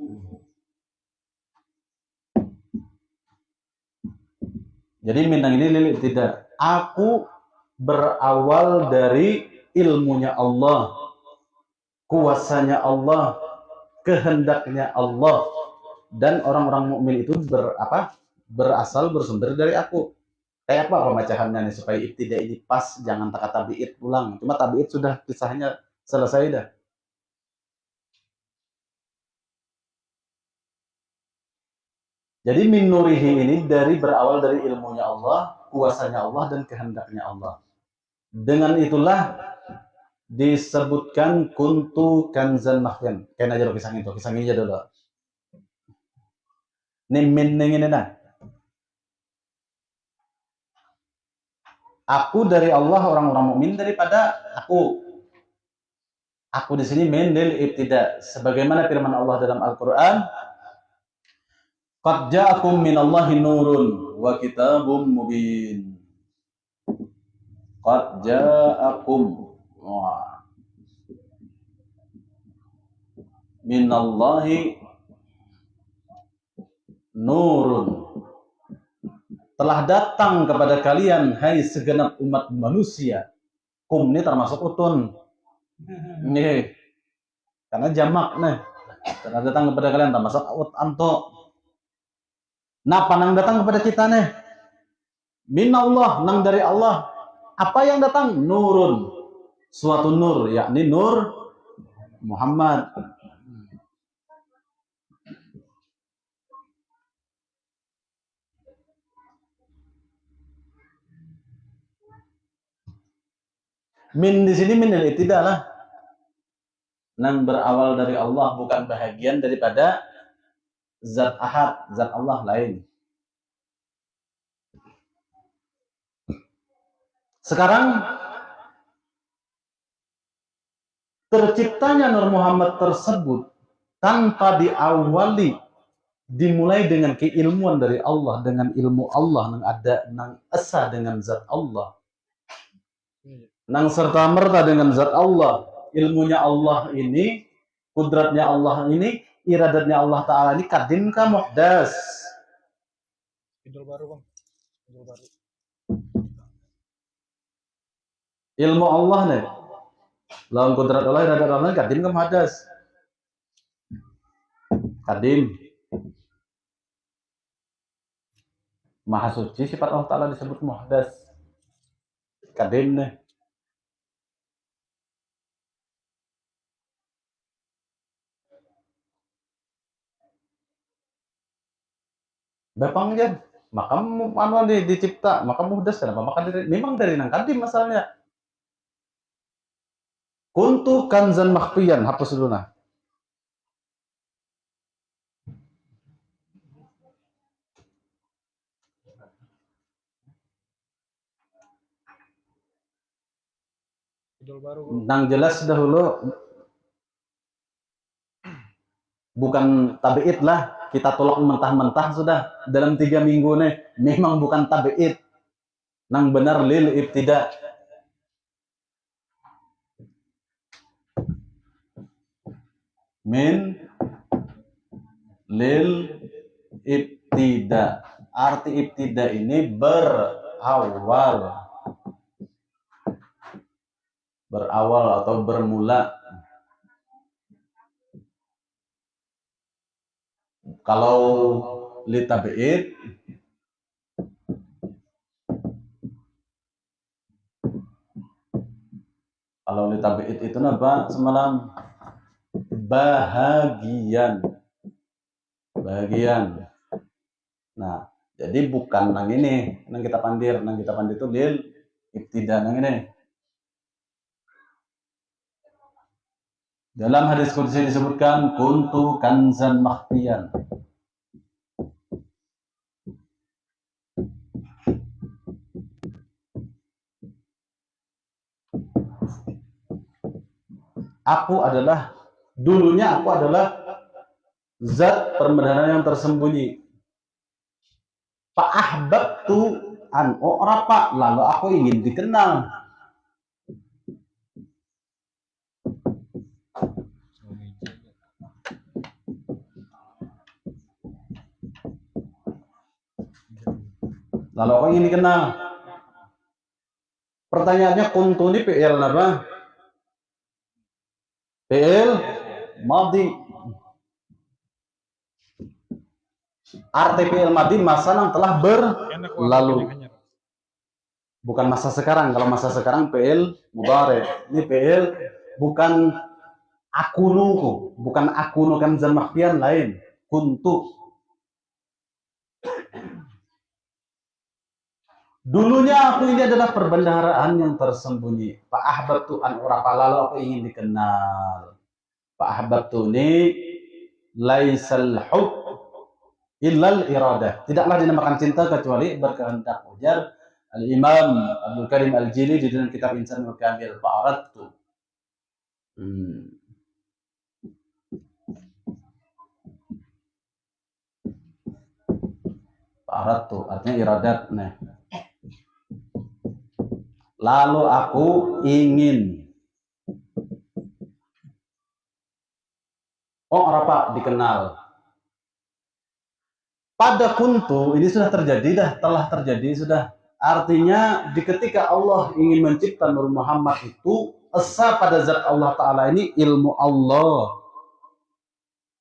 Jadi min yang ini lilit tidak. Aku berawal dari ilmunya Allah, kuasanya Allah, kehendaknya Allah, dan orang-orang mukmin itu berasal bersumber dari aku. Kayak apa pemecahannya nih supaya ibtida ini pas, jangan kata tabi'id pulang. Cuma tabi'id sudah kisahnya selesai dah. Jadi min nurihi ini berawal dari ilmunya Allah, kuasanya Allah dan kehendaknya Allah. Dengan itulah disebutkan kuntu kanzan mahyan. Kayak aja lo kisah itu, kisah ini aja dulu. Ini min ini nah. Aku dari Allah, orang-orang mukmin daripada aku. Aku di sini min lil ibtida. Sebagaimana firman Allah dalam Al-Qur'an, "Qad ja'akum minallahi nurun wa kitabum mubin." Qad ja'akum minallahi nurun. Telah datang kepada kalian, hai segenap umat manusia. Kum ini termasuk utun. Nih, karena jamak nih. Telah datang kepada kalian termasuk anto. Nah, panang datang kepada kita nih. Minallah, nang dari Allah. Apa yang datang? Nurun. Suatu nur, yakni nur Muhammad. Min di sini min tidak lah. Nang berawal dari Allah, bukan bahagian daripada zat ahad, zat Allah lain. Sekarang terciptanya Nur Muhammad tersebut tanpa diawali, dimulai dengan keilmuan dari Allah, dengan ilmu Allah, nang esa dengan zat Allah. Nang serta merta dengan zat Allah, ilmunya Allah ini, kudratnya Allah ini, iradatnya Allah Ta'ala ini kadim ka muhdas. Idul baru bang, idul baru. Ilmu Allah nih, lawan kudrat Allah, iradat Allah kadim ka muhdas. Kadim. Maha suci, sifat Allah Ta'ala disebut muhdas. Kadim nih. Bapang jan, maka anu dicipta, maka muhdas kenapa? Maka memang dari nang kadim masalahnya. Kuntu kanzan makhfiyan, hapus dulu nah. Idul baru. Nang jelas dahulu bukan tabi'id lah, kita tolak mentah-mentah sudah dalam 3 minggu nih, memang bukan tabi'id, nang benar lil ibtida. Min lil ibtida. Arti ibtida ini berawal. Berawal atau bermula. Kalau li tabi'id, itu apa semalam? Bahagian. Nah, jadi bukan nang ini, nang kita pandir itu lil ibtida nang ini. Dalam hadis qudsi disebutkan kuntu kanzan makhfiyan. Dulunya aku adalah zat perbendaharaan yang tersembunyi. Fa'ahbabtu an u'rafa, lalu aku ingin dikenal. Lalu aku ingin dikenal. Pertanyaannya, kuntu ini fi'il apa? Fi'il madhi. Arti fi'il madhi masa yang telah berlalu. Bukan masa sekarang. Kalau masa sekarang fi'il mudhari. Ini fi'il bukan akunuku, bukan akunu kanzan makhfiyan lain. Kuntu. Dulunya aku ini adalah perbendaharaan yang tersembunyi. Fa'ahbabtu an urafa, lalu aku ingin dikenal. Fa'ahbabtu ini laisal hub illal iradah. Tidaklah dinamakan cinta kecuali berkehendak. Ujar Al-Imam Abdul Karim Al-Jili di dalam kitab Insanul Kamil. Fa'aradtu Aratu artinya iradat. Nah, lalu aku ingin. Oh, apa dikenal. Pada kuntu ini sudah terjadi, telah terjadi sudah. Artinya di ketika Allah ingin mencipta Nur Muhammad itu esa pada zat Allah Ta'ala ini ilmu Allah,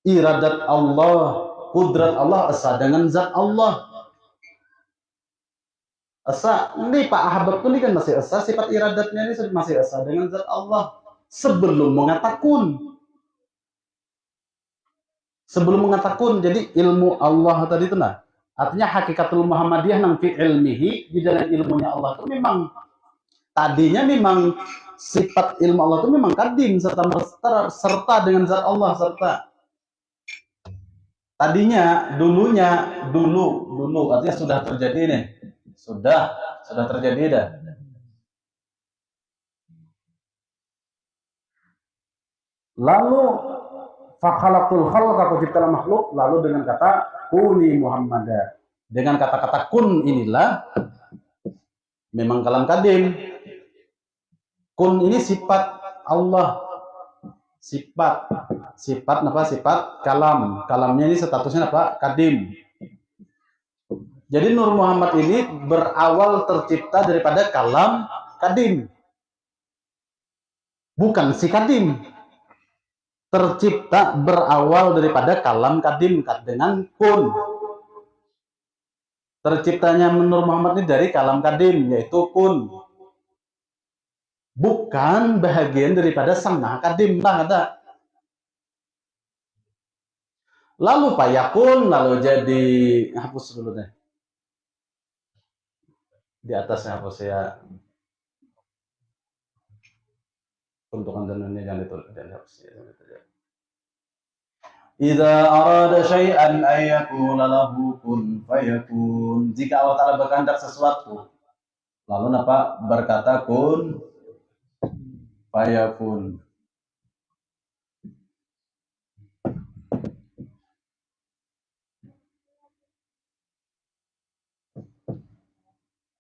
iradat Allah, kudrat Allah esa dengan zat Allah. Esa, ini Pak Ahbab ini kan masih esa, sifat iradatnya ini masih esa dengan zat Allah sebelum mengatakan. Sebelum mengatakan, jadi ilmu Allah tadi itu nah. Artinya hakikatul Muhammadiyah nang fi ilmihi, di dalam ilmunya Allah itu memang tadinya memang sifat ilmu Allah itu memang kadim serta dengan zat Allah serta tadinya dulu artinya sudah terjadi nih. Sudah terjadi dah. Lalu fakhalaqtul khalqa, aku ciptakan makhluk, lalu dengan kata kuni Muhammada. Dengan kata-kata kun inilah memang kalam kadim. Kun ini sifat Allah. Sifat apa? Sifat kalam. Kalamnya ini statusnya apa? Kadim. Jadi Nur Muhammad ini berawal tercipta daripada kalam kadim. Bukan si kadim. Tercipta berawal daripada kalam kadim dengan kun. Terciptanya Nur Muhammad ini dari kalam kadim, yaitu kun. Bukan bahagian daripada sang maha kadim lah ada. Lalu payakun, lalu jadi hapus dulu deh. Di atasnya hapus ya. Untukan tenunnya jangan dihapus ya. Idza arada syai'an ay yakuna lahu kun fayakun. Jika Allah Ta'ala berkehendak sesuatu, lalu apa? Berkata kun fayakun.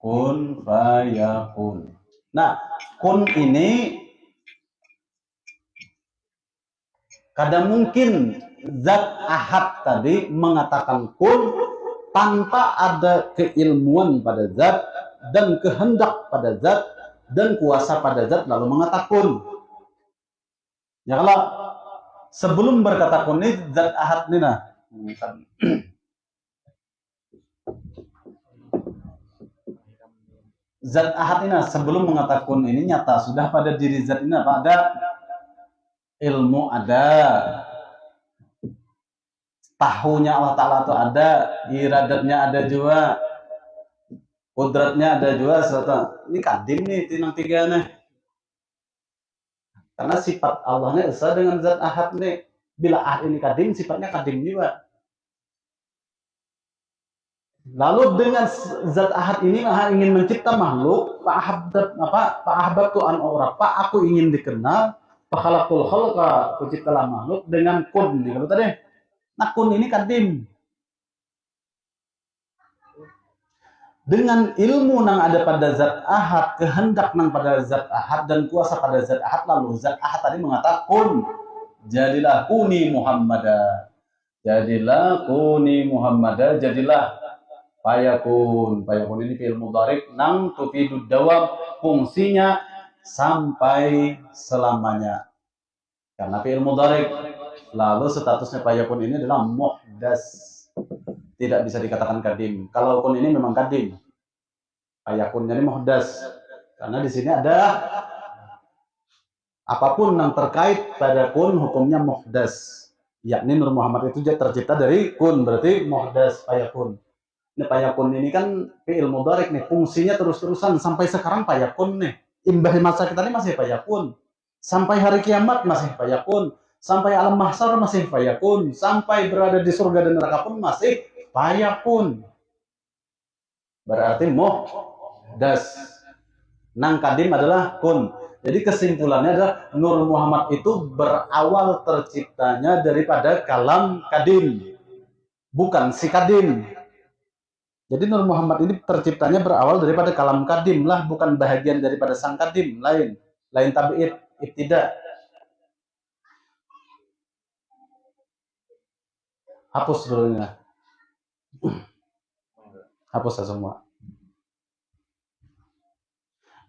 Kun fayakun. Nah, kun ini kadang mungkin zat ahad tadi mengatakan kun tanpa ada keilmuan pada zat dan kehendak pada zat dan kuasa pada zat lalu mengatakan. Ya kalau sebelum berkata kun ini zat ahad ini nah. Zat ahad ini sebelum mengatakan ini nyata sudah pada diri zat ini apa? Ada ilmu, ada tahunya Allah Ta'ala itu ada, iradatnya ada juga, kudratnya ada juga. Serta ini kadim nih tinang tiga nih, karena sifat Allahnya esa dengan zat ahad nih. Bila ahad ini kadim, sifatnya kadim juga. Lalu dengan zat ahad ini ingin mencipta makhluk, Pak Ahbab tuh an ora, Pak aku ingin dikenal, fakhalaqtul khalqa, penciptalah makhluk dengan kun. Kalau tadi nah kun ini kadim. Dengan ilmu nang ada pada zat ahad, kehendak nang pada zat ahad dan kuasa pada zat ahad, lalu zat ahad tadi mengatakan jadilah kuni Muhammada. Jadilah kuni Muhammada, jadilah payakun. Payakun ini fi'il mudhari nang tufidud dawam, fungsinya sampai selamanya. Karena fi'il mudhari, lalu statusnya payakun ini adalah muhdas. Tidak bisa dikatakan kadim. Kalau kun ini memang kadim. Payakunnya ini muhdas. Karena di sini ada apapun yang terkait pada kun hukumnya muhdas. Yakni Nur Muhammad itu tercipta dari kun, berarti muhdas payakun. Ini payakun ini kan fi'il mudhari nih, fungsinya terus-terusan sampai sekarang payakun nih. Imbah masa kita ini masih payakun. Sampai hari kiamat masih payakun. Sampai alam mahsyar masih payakun. Sampai berada di surga dan neraka pun masih payakun. Berarti muhdas. Nang kadim adalah kun. Jadi kesimpulannya adalah Nur Muhammad itu berawal terciptanya daripada kalam kadim, bukan si kadim. Jadi Nur Muhammad ini terciptanya berawal daripada kalam kadim lah, bukan bahagian daripada sang kadim, lain tabi'id, ibtida. Hapus dulu ya. Hapus semua.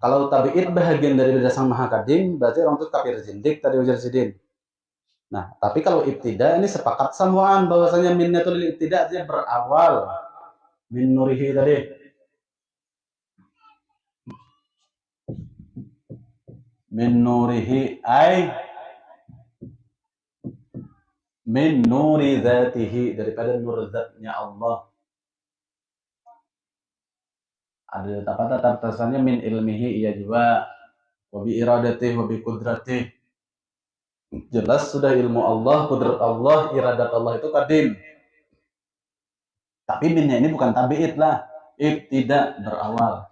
Kalau tabi'id bahagian dari sang maha kadim, berarti orang itu kafir zindik tadi ujar sidin. Nah, tapi kalau ibtida ini sepakat samuan bahwasanya minnatul ibtida artinya berawal min nurihi tadi. Min nurihi ay min nuri dzatihi, daripada nur zatnya Allah. Ada kata tafsirnya min ilmihi iya juga, wa bi iradatihi wa bi qudratihi. Jelas sudah ilmu Allah, kudrat Allah, iradat Allah itu kadim. Tapi minnya ini bukan tabi'id lah, ibtida, berawal.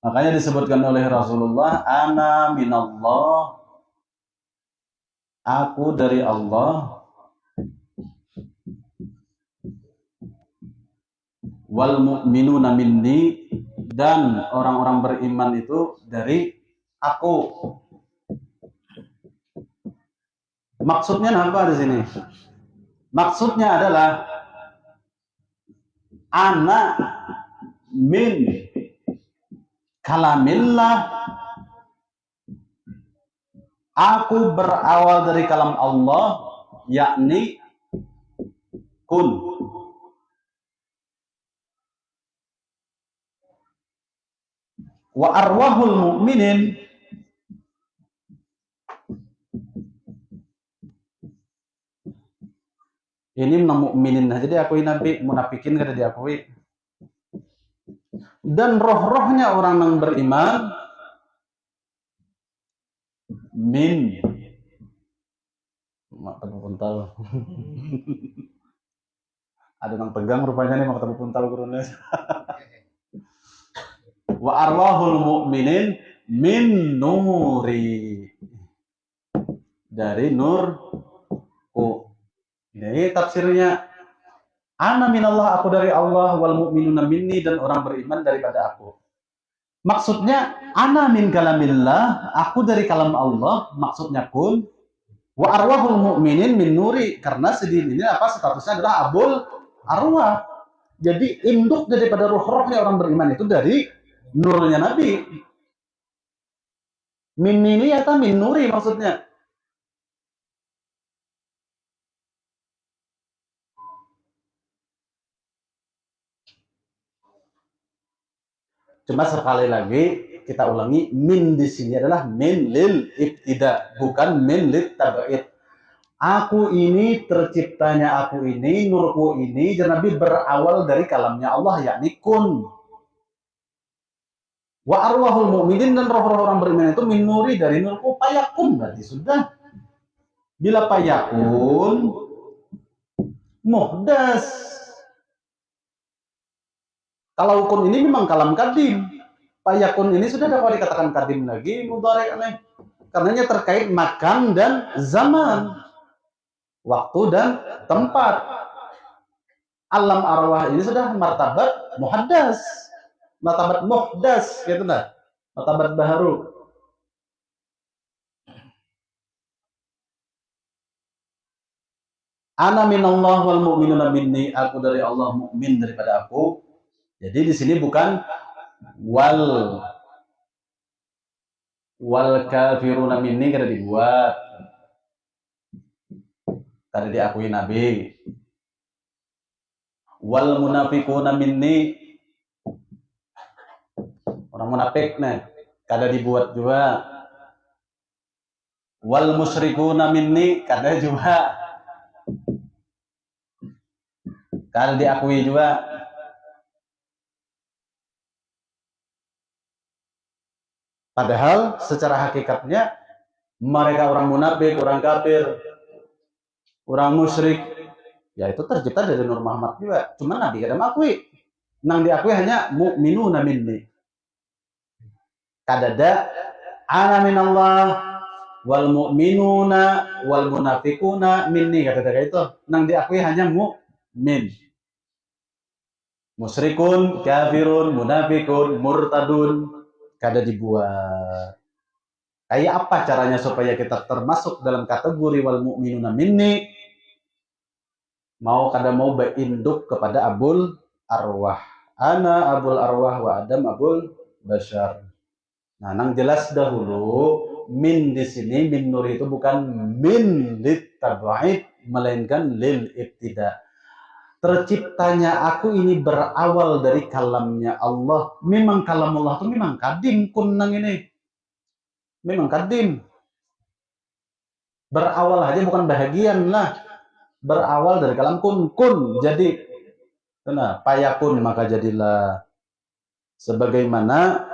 Makanya disebutkan oleh Rasulullah, ana minallah, aku dari Allah, wal mu'minuna minni, dan orang-orang beriman itu dari aku. Maksudnya apa di sini? Maksudnya adalah ana min kalamillah, aku berawal dari kalam Allah, yakni kun. Wa arwahul mu'minin, ini mukminin aja diakui Nabi, munafikin kada diakui. Dan roh-rohnya orang yang beriman min mak tepuk puntal. Ada yang pegang rupanya nih mak tepuk puntal gurunya. Wa arwahul mu'minin min nuri, dari nurku. Ini tafsirnya, ana minallah, aku dari Allah, wal mu'minuna minni, dan orang beriman daripada aku. Maksudnya ana min kalamillah, aku dari kalam Allah, maksudnya kun. Wa arwahul mu'minin min nuri, karena sedih ini apa statusnya adalah abul arwah. Jadi induk daripada roh-rohnya orang beriman itu dari nurnya Nabi. Min ini atau min nuri maksudnya. Cuma sekali lagi kita ulangi, min di sini adalah min lil ibtida, bukan min lil tabaid. Aku ini terciptanya, aku ini nurku ini, dan Nabi berawal dari kalamnya Allah, yakni kun. Wa arwahul mu'minin, dan roh-roh orang beriman itu min nuri, dari nurku, payakun, berarti sudah. Bila payakun muhdas. Kalau kun ini memang kalam kadim, payakun ini sudah dapat dikatakan kadim lagi, mudhari aneh. Karenanya terkait makan dan zaman, waktu dan tempat. Alam arwah ini sudah martabat muhaddas, martabat muhdas, gitu nah, martabat baharu. Ana minallah wal mu'minuna minni, aku dari Allah, mukmin daripada aku. Jadi di sini bukan wal kafiruna minni kada dibuat, kada diakui Nabi. Wal munafiquna minni, orang munafik nih, kada dibuat juga. Wal musyrikuna minni, kada juga, kada diakui juga. Padahal secara hakikatnya mereka orang munafik, orang kafir, orang musyrik, ya itu tercipta dari Nur Muhammad juga. Cuma Nabi kada mengakui. Nang diakui hanya mu'minuna minni. Kada ada Ana minallah wal mu'minuna wal munafiquna minni, kata itu. Nang diakui hanya mukmin. Musyrikun, kafirun, munafikun, murtadun kada dibuat. Kayak apa caranya supaya kita termasuk dalam kategori wal mu'minuna minni? Mau kada mau berinduk kepada abul arwah. Ana abul arwah wa Adam abul bashar. Nah, nang jelas dahulu min di sini min nur itu bukan min lit tabaid melainkan lil ibtida. Terciptanya aku ini berawal dari kalamnya Allah. Memang kalam Allah itu memang kadim kun nang ini. Memang kadim. Berawal aja bukan bahagian lah. Berawal dari kalam kun. Jadi, payakun maka jadilah. Sebagaimana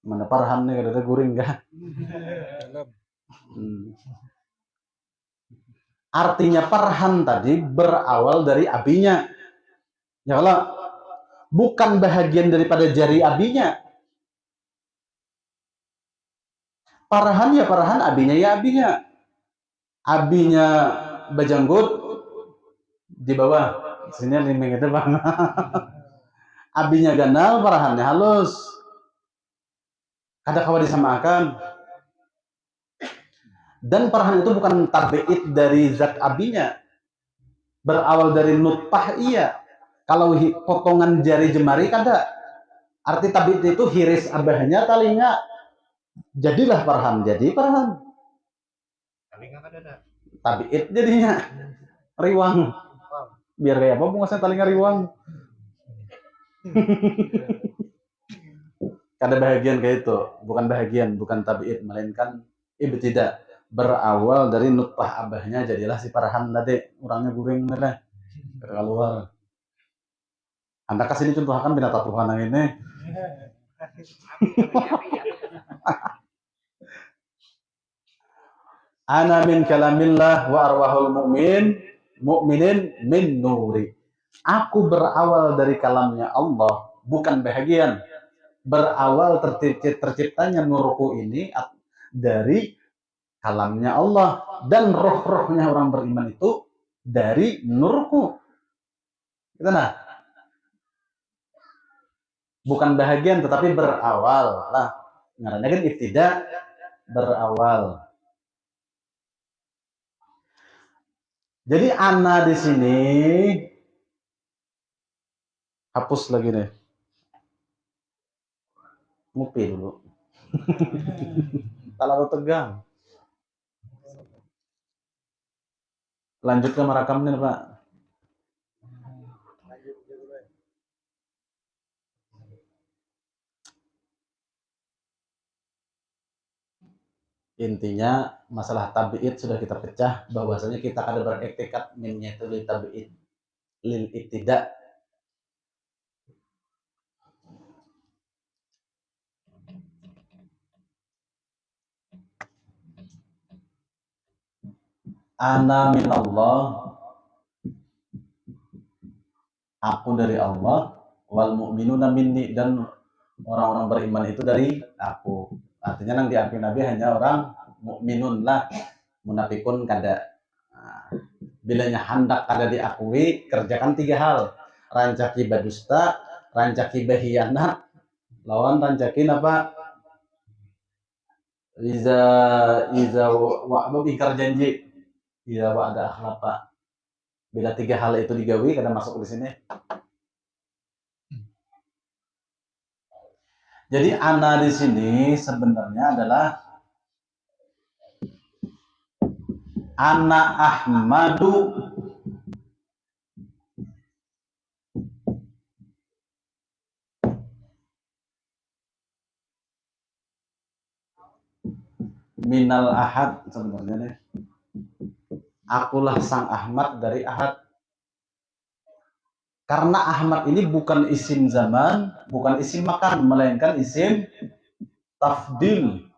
mana parham nih kada guring kah? Artinya parhan tadi berawal dari abinya. Ya kalau bukan bahagian daripada jari abinya. Parhan ya parhan, abinya ya abinya. Abinya bajanggut di bawah. Sini limeng itu bang. Abinya ganal, parhannya halus. Kada kawa disamakan. Dan parhan itu bukan tabi'id dari zat abinya. Berawal dari nutfah iya. Kalau potongan jari jemari kada. Arti tabi'id itu hiris abahnya talinya. Jadilah parhan. Jadi parhan. Tabi'id jadinya. Riwang. Biar kayak apa bungkusnya talinga riwang. Kada bahagian kayak itu. Bukan bahagian, bukan tabi'id. Melainkan ibtidah. Berawal dari nutfah abahnya jadilah si parhan tadi. Orangnya guring lah. Keluar. Anda kasih contohkan binatang Tuhan yang ini. Ana min kalamillah wa arwahul mu'minin min nuri. Aku berawal dari kalamnya Allah, bukan bahagian. Berawal terciptanya nurku ini dari kalamnya Allah, dan roh-rohnya orang beriman itu dari nurku. Gitu nah. Bukan bahagian tetapi berawal lah. Ngarannya kan ibtida, berawal. Jadi ana di sini hapus lagi nih. Ngopi dulu. Terlalu tegang. Lanjut ke merekam nih, Pak. Intinya masalah tabi'id sudah kita pecah, bahwasanya kita akan beriktikad minnya itu lil tabi'id lil ibtida. Ana minallah, aku dari Allah, wal mu'minuna minni, dan orang-orang beriman itu dari aku. Artinya yang diakui Nabi hanya orang mukminun lah, munafikun kada. Nah, bilanya hendak kada diakui, kerjakan 3 hal: rancaki badusta, rancaki bahianat, lawan rancakin apa? Iza wa'bab ingkar janji. Iya, wa'ada akhlaqa. Bila 3 hal itu digawi, kada masuk di sini. Jadi ana di sini sebenarnya adalah ana ahmadu minal ahad, sebenarnya nih. Akulah sang Ahmad dari Ahad. Karena Ahmad ini bukan isim zaman, bukan isim makan, melainkan isim tafdil.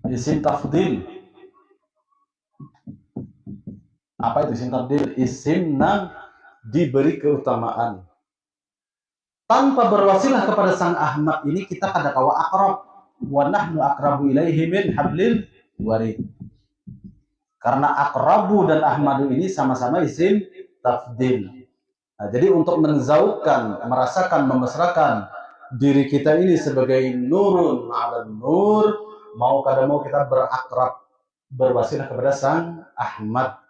Isim tafdil. Apa itu isim tafdil? Isim yang diberi keutamaan. tanpa berwasilah kepada Sang Ahmad ini kita kadakawa akrab. Wa nahnu akrabu ilaihi min hablil warid. Karena akrabu dan Ahmadu ini sama-sama isim tafdil. Nah, jadi untuk menzaukan, merasakan, memesrakan diri kita ini sebagai nurun ala nur, mau kada mau kita berakrab, berwasilah kepada Sang Ahmad.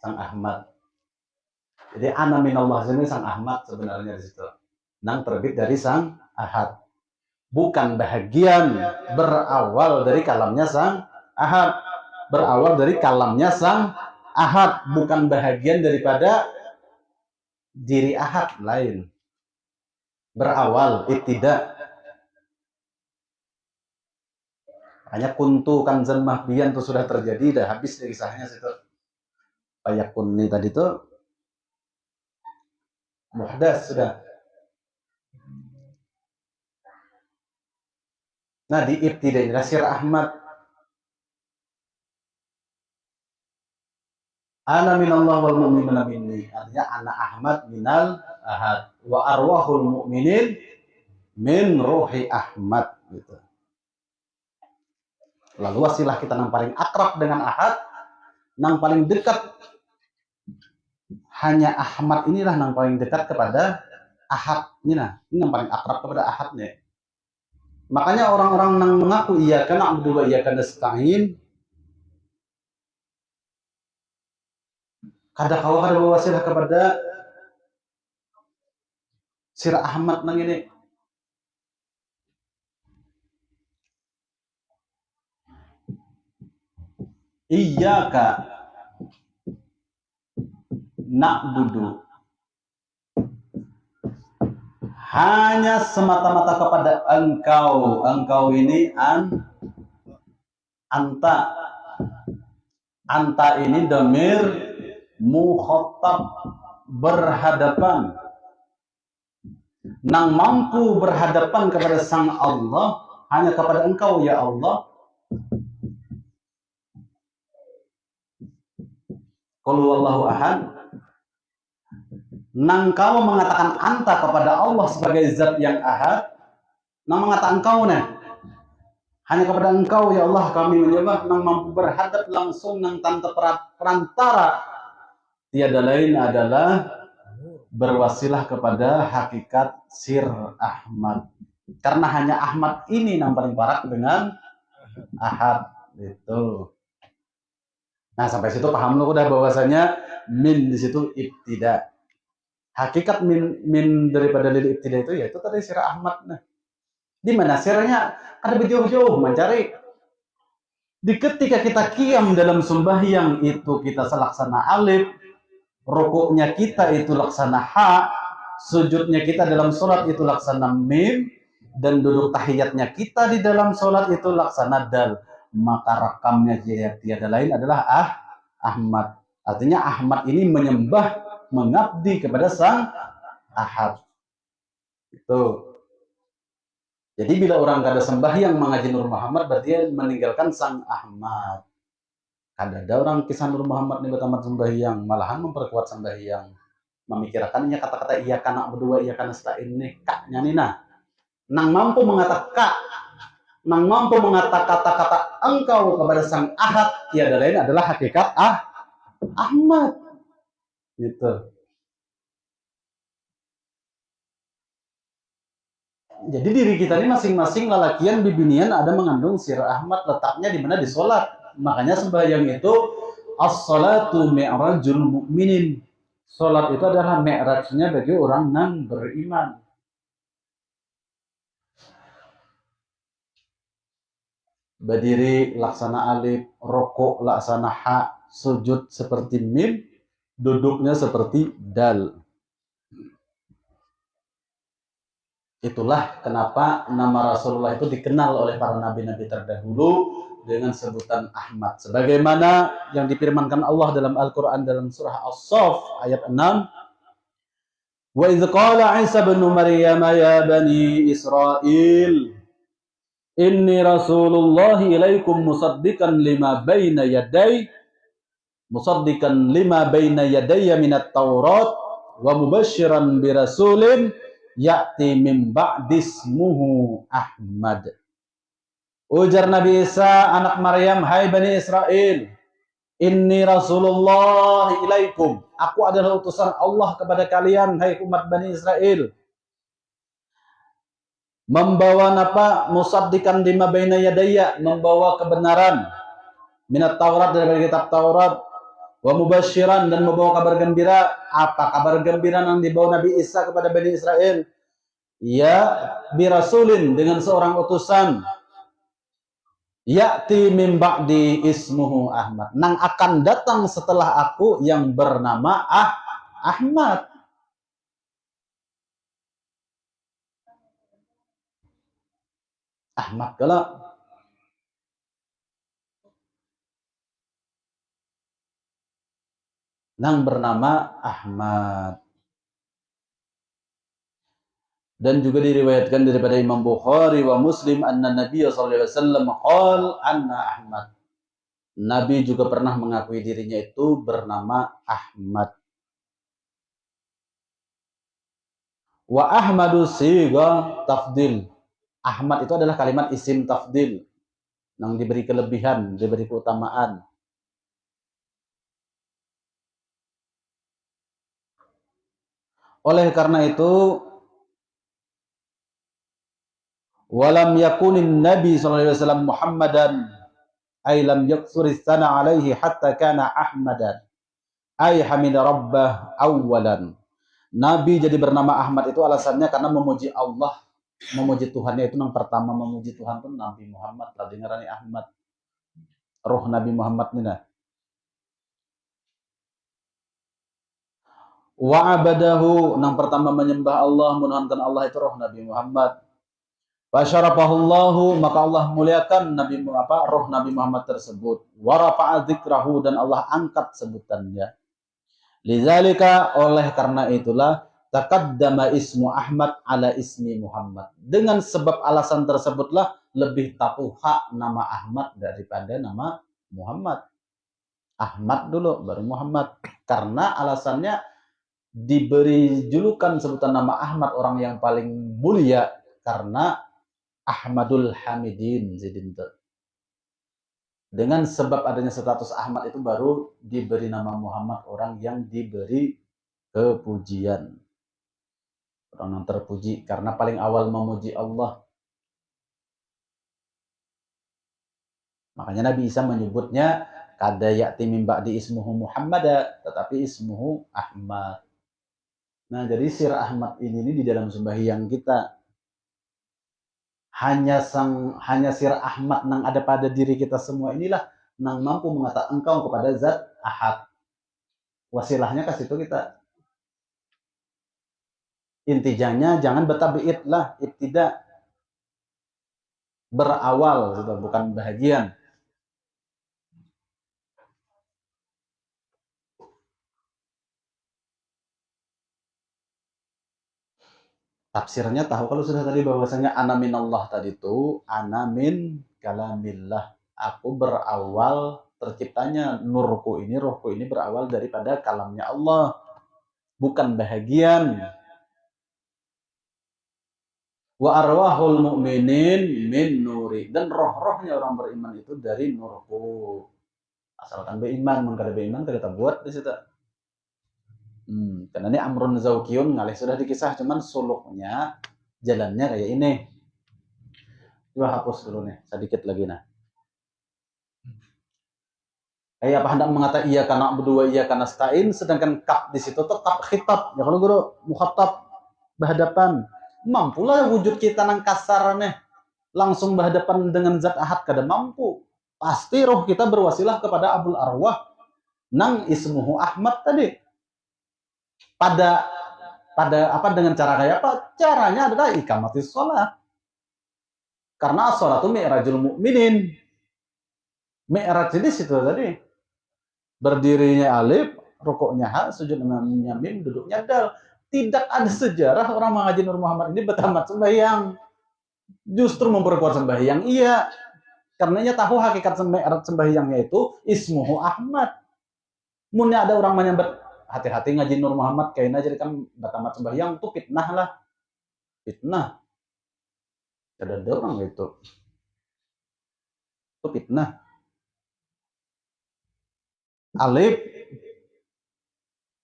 Sang Ahmad. Jadi ana minallah ini Sang Ahmad sebenarnya di situ. Nang terbit dari Sang Ahad. Bukan bahagian berawal dari kalamnya Sang Ahad. Berawal dari kalamnya Sang Ahad. Bukan bahagian daripada diri Ahad lain. Berawal, tidak. Hanya kuntu kanzan mahbiyan itu sudah terjadi, dah habis dari kisahnya situ. Payakun ini tadi tuh muhdas sudah. Nah di ibtidah ini Sir Ahmad ana minallah wal mu'minuna minni, artinya ana Ahmad minal ahad wa arwahul mu'minin min ruhi Ahmad gitu. Lalu wasilah kita yang paling akrab dengan Ahad, yang paling dekat hanya Ahmad inilah yang paling dekat kepada Ahad ini yang paling akrab kepada Ahadnya. Makanya orang-orang yang mengaku iyyaka na'budu wa iyyaka nasta'in kada wasilah kepada Sir Ahmad nang ini. Iyyaka na'budu, hanya semata-mata kepada engkau. Engkau ini anta ini dhamir mukhatab, berhadapan. Nang mampu berhadapan kepada Sang Allah hanya kepada engkau ya Allah. Qul huwallahu ahad. Nang kau mengatakan anta kepada Allah sebagai zat yang ahad, nang mengatakan engkau hanya kepada engkau ya Allah kami menyembah, nang mampu berhadap langsung nang tanpa perantara, tiada lain adalah berwasilah kepada hakikat Sir Ahmad. Karena hanya Ahmad ini yang paling parak dengan ahad itu. Nah sampai situ paham lu udah bahwasanya min di situ ibtida. Hakikat min daripada lil ibtida itu yaitu tadi Sir Ahmad. Nah, di mana sirnya ada berjauh-jauh mencari. Di ketika kita qiyam dalam sembahyang itu kita laksana alif, rukuknya kita itu laksana ha, sujudnya kita dalam sholat itu laksana mim, dan duduk tahiyatnya kita di dalam sholat itu laksana dal. Maka rakamnya tiada lain adalah Ahmad. Artinya Ahmad ini menyembah, mengabdi kepada Sang Ahad. Itu. Jadi bila orang kada sembahyang mengaji Nur Muhammad berarti dia meninggalkan Sang Ahmad. Kada ada orang kisah Nur Muhammad ini bertamat sembahyang, malahan memperkuat sembahyang. Memikirkannya kata-kata iya kana berdua iya kana nasta'in ini kaknya nina. Nang mampu mengatakan nang mampu mengatakan kata-kata engkau kepada Sang Ahad tiada lain adalah hakikat Ahmad. Gitu. Jadi diri kita ini masing-masing lalakian bibinian ada mengandung Sir Ahmad, letaknya di mana di sholat. Makanya sembahyang itu as-salatu mi'rajul mu'minin. Sholat itu adalah mi'rajnya bagi orang yang beriman. Berdiri laksana alif, rokok laksana ha, sujud seperti mim, duduknya seperti dal. Itulah kenapa nama Rasulullah itu dikenal oleh para nabi-nabi terdahulu dengan sebutan Ahmad. Sebagaimana yang difirmankan Allah dalam Al-Quran dalam surah As-Saff ayat 6. Wa idh qala Isa bin Maryam ya bani Israel inni Rasulullah ilaikum musaddiqan lima baina yadayya minat Taurat wa mubasysyiran bi rasulin ya'ti min ba'di ismuhu Ahmad. Ujar Nabi Isa anak Maryam, hai Bani Israel, inni Rasulullah ilaikum. Aku adalah utusan Allah kepada kalian, hai umat Bani Israel. Membawa apa? Musaddiqan lima baina yadayya, membawa kebenaran minat Taurat, dari kitab Taurat, wa mubasysyiran, dan membawa kabar gembira. Apa kabar gembira yang dibawa Nabi Isa kepada Bani Israel? Ya, bi rasulin, dengan seorang utusan, ya'ti min ba'di ismuhu Ahmad, nang akan datang setelah aku yang bernama Ahmad. Ahmad kalau nang bernama Ahmad. Dan juga diriwayatkan daripada Imam Bukhari wa Muslim anna Nabi sallallahu alaihi wasallam qol anna Ahmad. Nabi juga pernah mengakui dirinya itu bernama Ahmad. Wa Ahmadu siga tafdil. Ahmad itu adalah kalimat isim tafdil, yang diberi kelebihan, diberi keutamaan. Oleh karena itu, walam yakunin Nabi sallallahu alaihi wasallam Muhammadan, ay lam yaksuris sana alaihi hatta kana Ahmadan, ay hamida rabbah awalan. Nabi jadi bernama Ahmad itu alasannya karena memuji Allah, memuji Tuhannya itu yang pertama memuji Tuhan itu Nabi Muhammad. Lah dengarani Ahmad, roh Nabi Muhammad nina. Wa abadahu, yang pertama menyembah Allah, menuhankan Allah itu roh Nabi Muhammad. Wa syarafahullahu, maka Allah muliakan roh Nabi Muhammad tersebut. Wa rafa'a dzikrahu, dan Allah angkat sebutannya. Lidzalika, oleh karena itulah taqaddama ismu Ahmad ala ismi Muhammad. Dengan sebab alasan tersebutlah lebih tapu hak nama Ahmad daripada nama Muhammad. Ahmad dulu baru Muhammad. Karena alasannya diberi julukan sebutan nama Ahmad, orang yang paling mulia, karena Ahmadul Hamidin zidinta. Dengan sebab adanya status Ahmad itu baru diberi nama Muhammad, orang yang diberi kepujian, orang yang terpuji karena paling awal memuji Allah. Makanya Nabi Isa menyebutnya kada ya'ti min ba'di ismuhu Muhammad, tetapi ismuhu Ahmad. Nah, jadi sir Ahmad ini di dalam sembahyang kita hanya sir Ahmad yang ada pada diri kita semua inilah yang mampu mengatakan engkau kepada Zat Ahad. Wasilahnya ke situ kita. Intijanya jangan betabi'id lah, ibtida, berawal gitu, bukan bahagian. Tafsirnya tahu kalau sudah tadi bahwasanya ana minallah tadi itu ana min kalamillah. Aku berawal terciptanya nurku ini, rohku ini berawal daripada kalamnya Allah, bukan bahagian. Wa arwahul mu'minin min nuri, dan roh-rohnya orang beriman itu dari nurku. Asalkan beriman, mengkada beriman kita buat di situ. Karena ini amrun zaukiyun ngalih sudah dikisah, cuman suluknya jalannya kayak ini. Coba hapus dulu nih, sedikit lagi nah. Kayak apa hendak mengatakan iya karena berdua iya karena stain, sedangkan kaf di situ tetap khitab. Ya kalau guru mukhatab berhadapan, mampulah wujud kita nang kasar nih langsung berhadapan dengan Zat Ahad kada mampu. Pasti roh kita berwasilah kepada Abul Arwah nang ismuhu Ahmad tadi. Pada apa dengan cara kayak apa? Caranya adalah ikamatis sholat. Karena sholat itu mi'rajul mu'minin. Mi'raj di situ tadi. Berdirinya alif, rukuknya ha, sujudnya mim, duduknya dal. Tidak ada sejarah orang mengaji Nur Muhammad ini bertamat sembahyang. Justru memperkuat sembahyang. Iya. Karenanya tahu hakikat sembahyangnya itu ismuhu Ahmad. Munnya ada orang menyebut hati-hati ngaji Nur Muhammad kayaknya jadi kan batamat sembahyang tuh fitnah lah. Fitnah. Ada orang gitu. Itu fitnah. Alif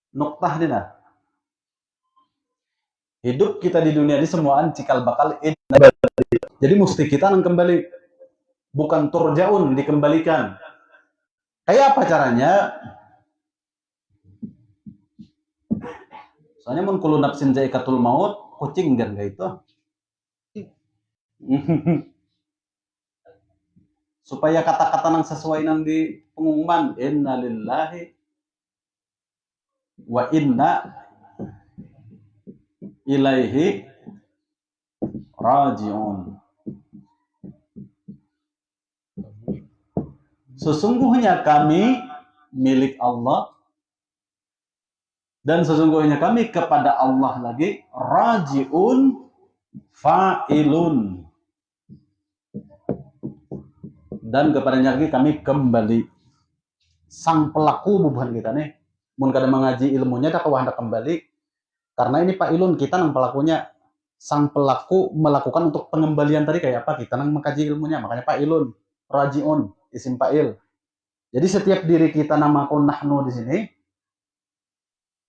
nuktah dina. Hidup kita di dunia ini semuaan cikal bakal jadi mesti kita nang kembali, bukan turjaun dikembalikan. Kayak apa caranya? Soalnya mun kullu nafsin za'iqatul maut, kucing kan kayak itu. Supaya kata-kata nang sesuai nang di pengumuman innalillahi wa inna ilaihi raji'un. Sesungguhnya kami milik Allah dan sesungguhnya kami kepada Allah lagi raji'un fa'ilun. Dan kepadanya lagi kami kembali. Sang pelaku bubuhan kita nih. Mun kada mengaji ilmunya dah kawah kembali. Karena ini fa'ilun kita nang pelakunya. Sang pelaku melakukan untuk pengembalian tadi kayak apa? Kita nang mengkaji ilmunya. Makanya fa'ilun, raji'un, isim fa'il. Jadi setiap diri kita namaku nahnu di sini.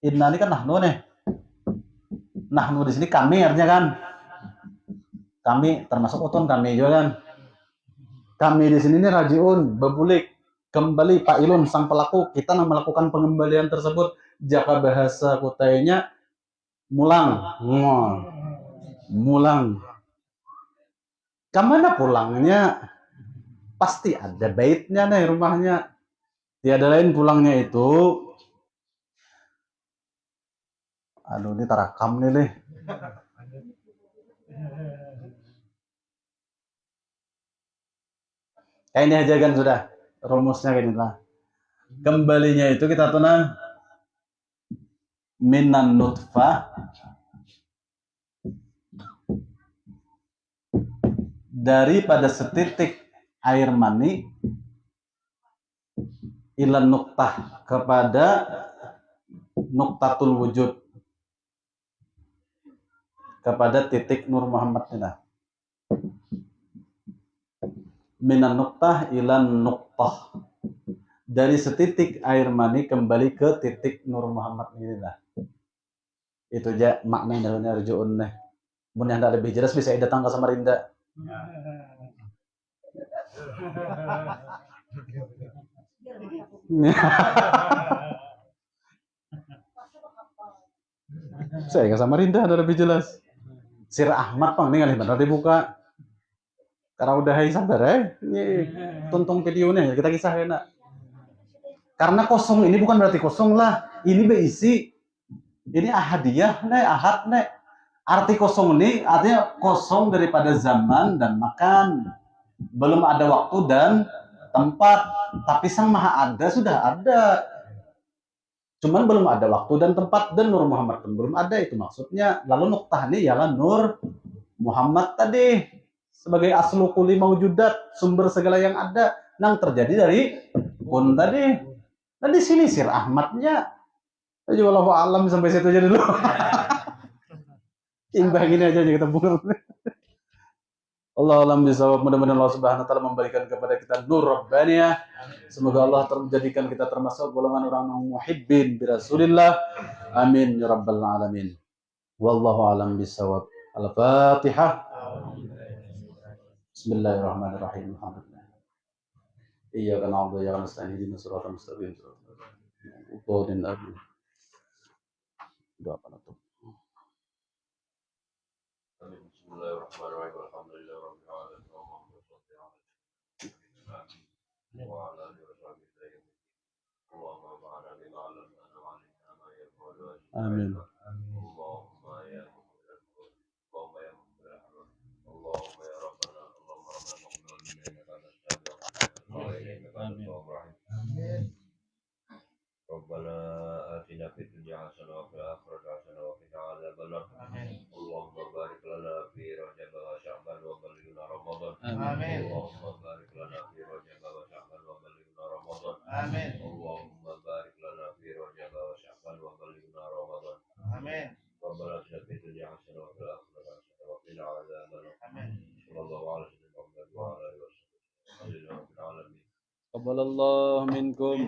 Inna ini kan nahnu nih. Nahnu di sini kami artinya kan. Kami termasuk utun kami juga kan. Kami di sini ini rajiun, bebulik, kembali fa'ilun sang pelaku, kita yang melakukan pengembalian tersebut. Jaka bahasa kutainya mulang. Mulang. Kemana pulangnya? Pasti ada baitnya nih rumahnya. Tiada lain pulangnya itu. Aduh ini tarakam nih. Kayak ini aja kan sudah rumusnya kayak inilah. Kembalinya itu kita tenang minan nutfah daripada setitik air mani ilan nuktah kepada nuktatul wujud kepada titik Nur Muhammad ini. Minan nuktah ilan nuktah dari setitik air mani kembali ke titik Nur Muhammad ini lah. Itu aja makna dari arjuun nih. Mun yang lebih jelas bisa datang ke Samarinda. Saya ke Samarinda ada lebih jelas. Sir Ahmad pang nih ngalih benar dibuka. Karena udah sabar ini tonton videonya kita kisah enak. Karena kosong ini bukan berarti kosong lah, ini berisi, ini ahadiyah nih, ahad nih. Arti kosong ini artinya kosong daripada zaman dan makan, belum ada waktu dan tempat, tapi Sang Maha Ada sudah ada. Cuman belum ada waktu dan tempat dan Nur Muhammad pun belum ada, itu maksudnya. Lalu nuktah ini ialah Nur Muhammad tadi. Sebagai aslu kuli maujudat, sumber segala yang ada, yang terjadi dari kun tadi. Nah di sini Sir Ahmadnya, aja walau alam sampai situ aja dulu. Imbangin aja kita bunga. Allah alam bisawab, mudah-mudahan Allah Subhanahu wa taala memberikan kepada kita nur rabbaniyah. Semoga Allah menjadikan kita termasuk golongan orang muhibbin bi Rasulillah. Amin ya rabbal alamin. Wallahu alam bisawab. Al-Fatihah. Bismillahirrahmanirrahim. Alhamdulillah. Iyyaka na'budu wa iyyaka nasta'in. Ihdinas siratal mustaqim. Uqudin abi. Doa penutup. Bismillahirrahmanirrahim. Alhamdulillahirabbil alamin. Wa ala alihi wa sahbihi. Allahumma ba'ana bima 'allamtana wa 'allimna ma yanfa'una. Amin. Allahumma ya Allahumma ya Allahumma ya Rabbana Allahumma rabbana Amin. Rabbana atina fid dunya hasanah wa fil akhirati hasanah wa qina adzabannar. Allahumma barik lana fi Rajab wa Sya'ban wa ballighna Ramadan. Allahumma barik lana fi Rajab wa Sya'ban wa ballighna Ramadan. Allahumma barik lana fi Rajab wa Sya'ban wa الدنيا حسنة وفي الآخرة حسنة وقنا عذاب النار صلى الله على سيدنا محمد وعلى آله وصحبه الحمد لله رب العالمين. تقبل الله منكم.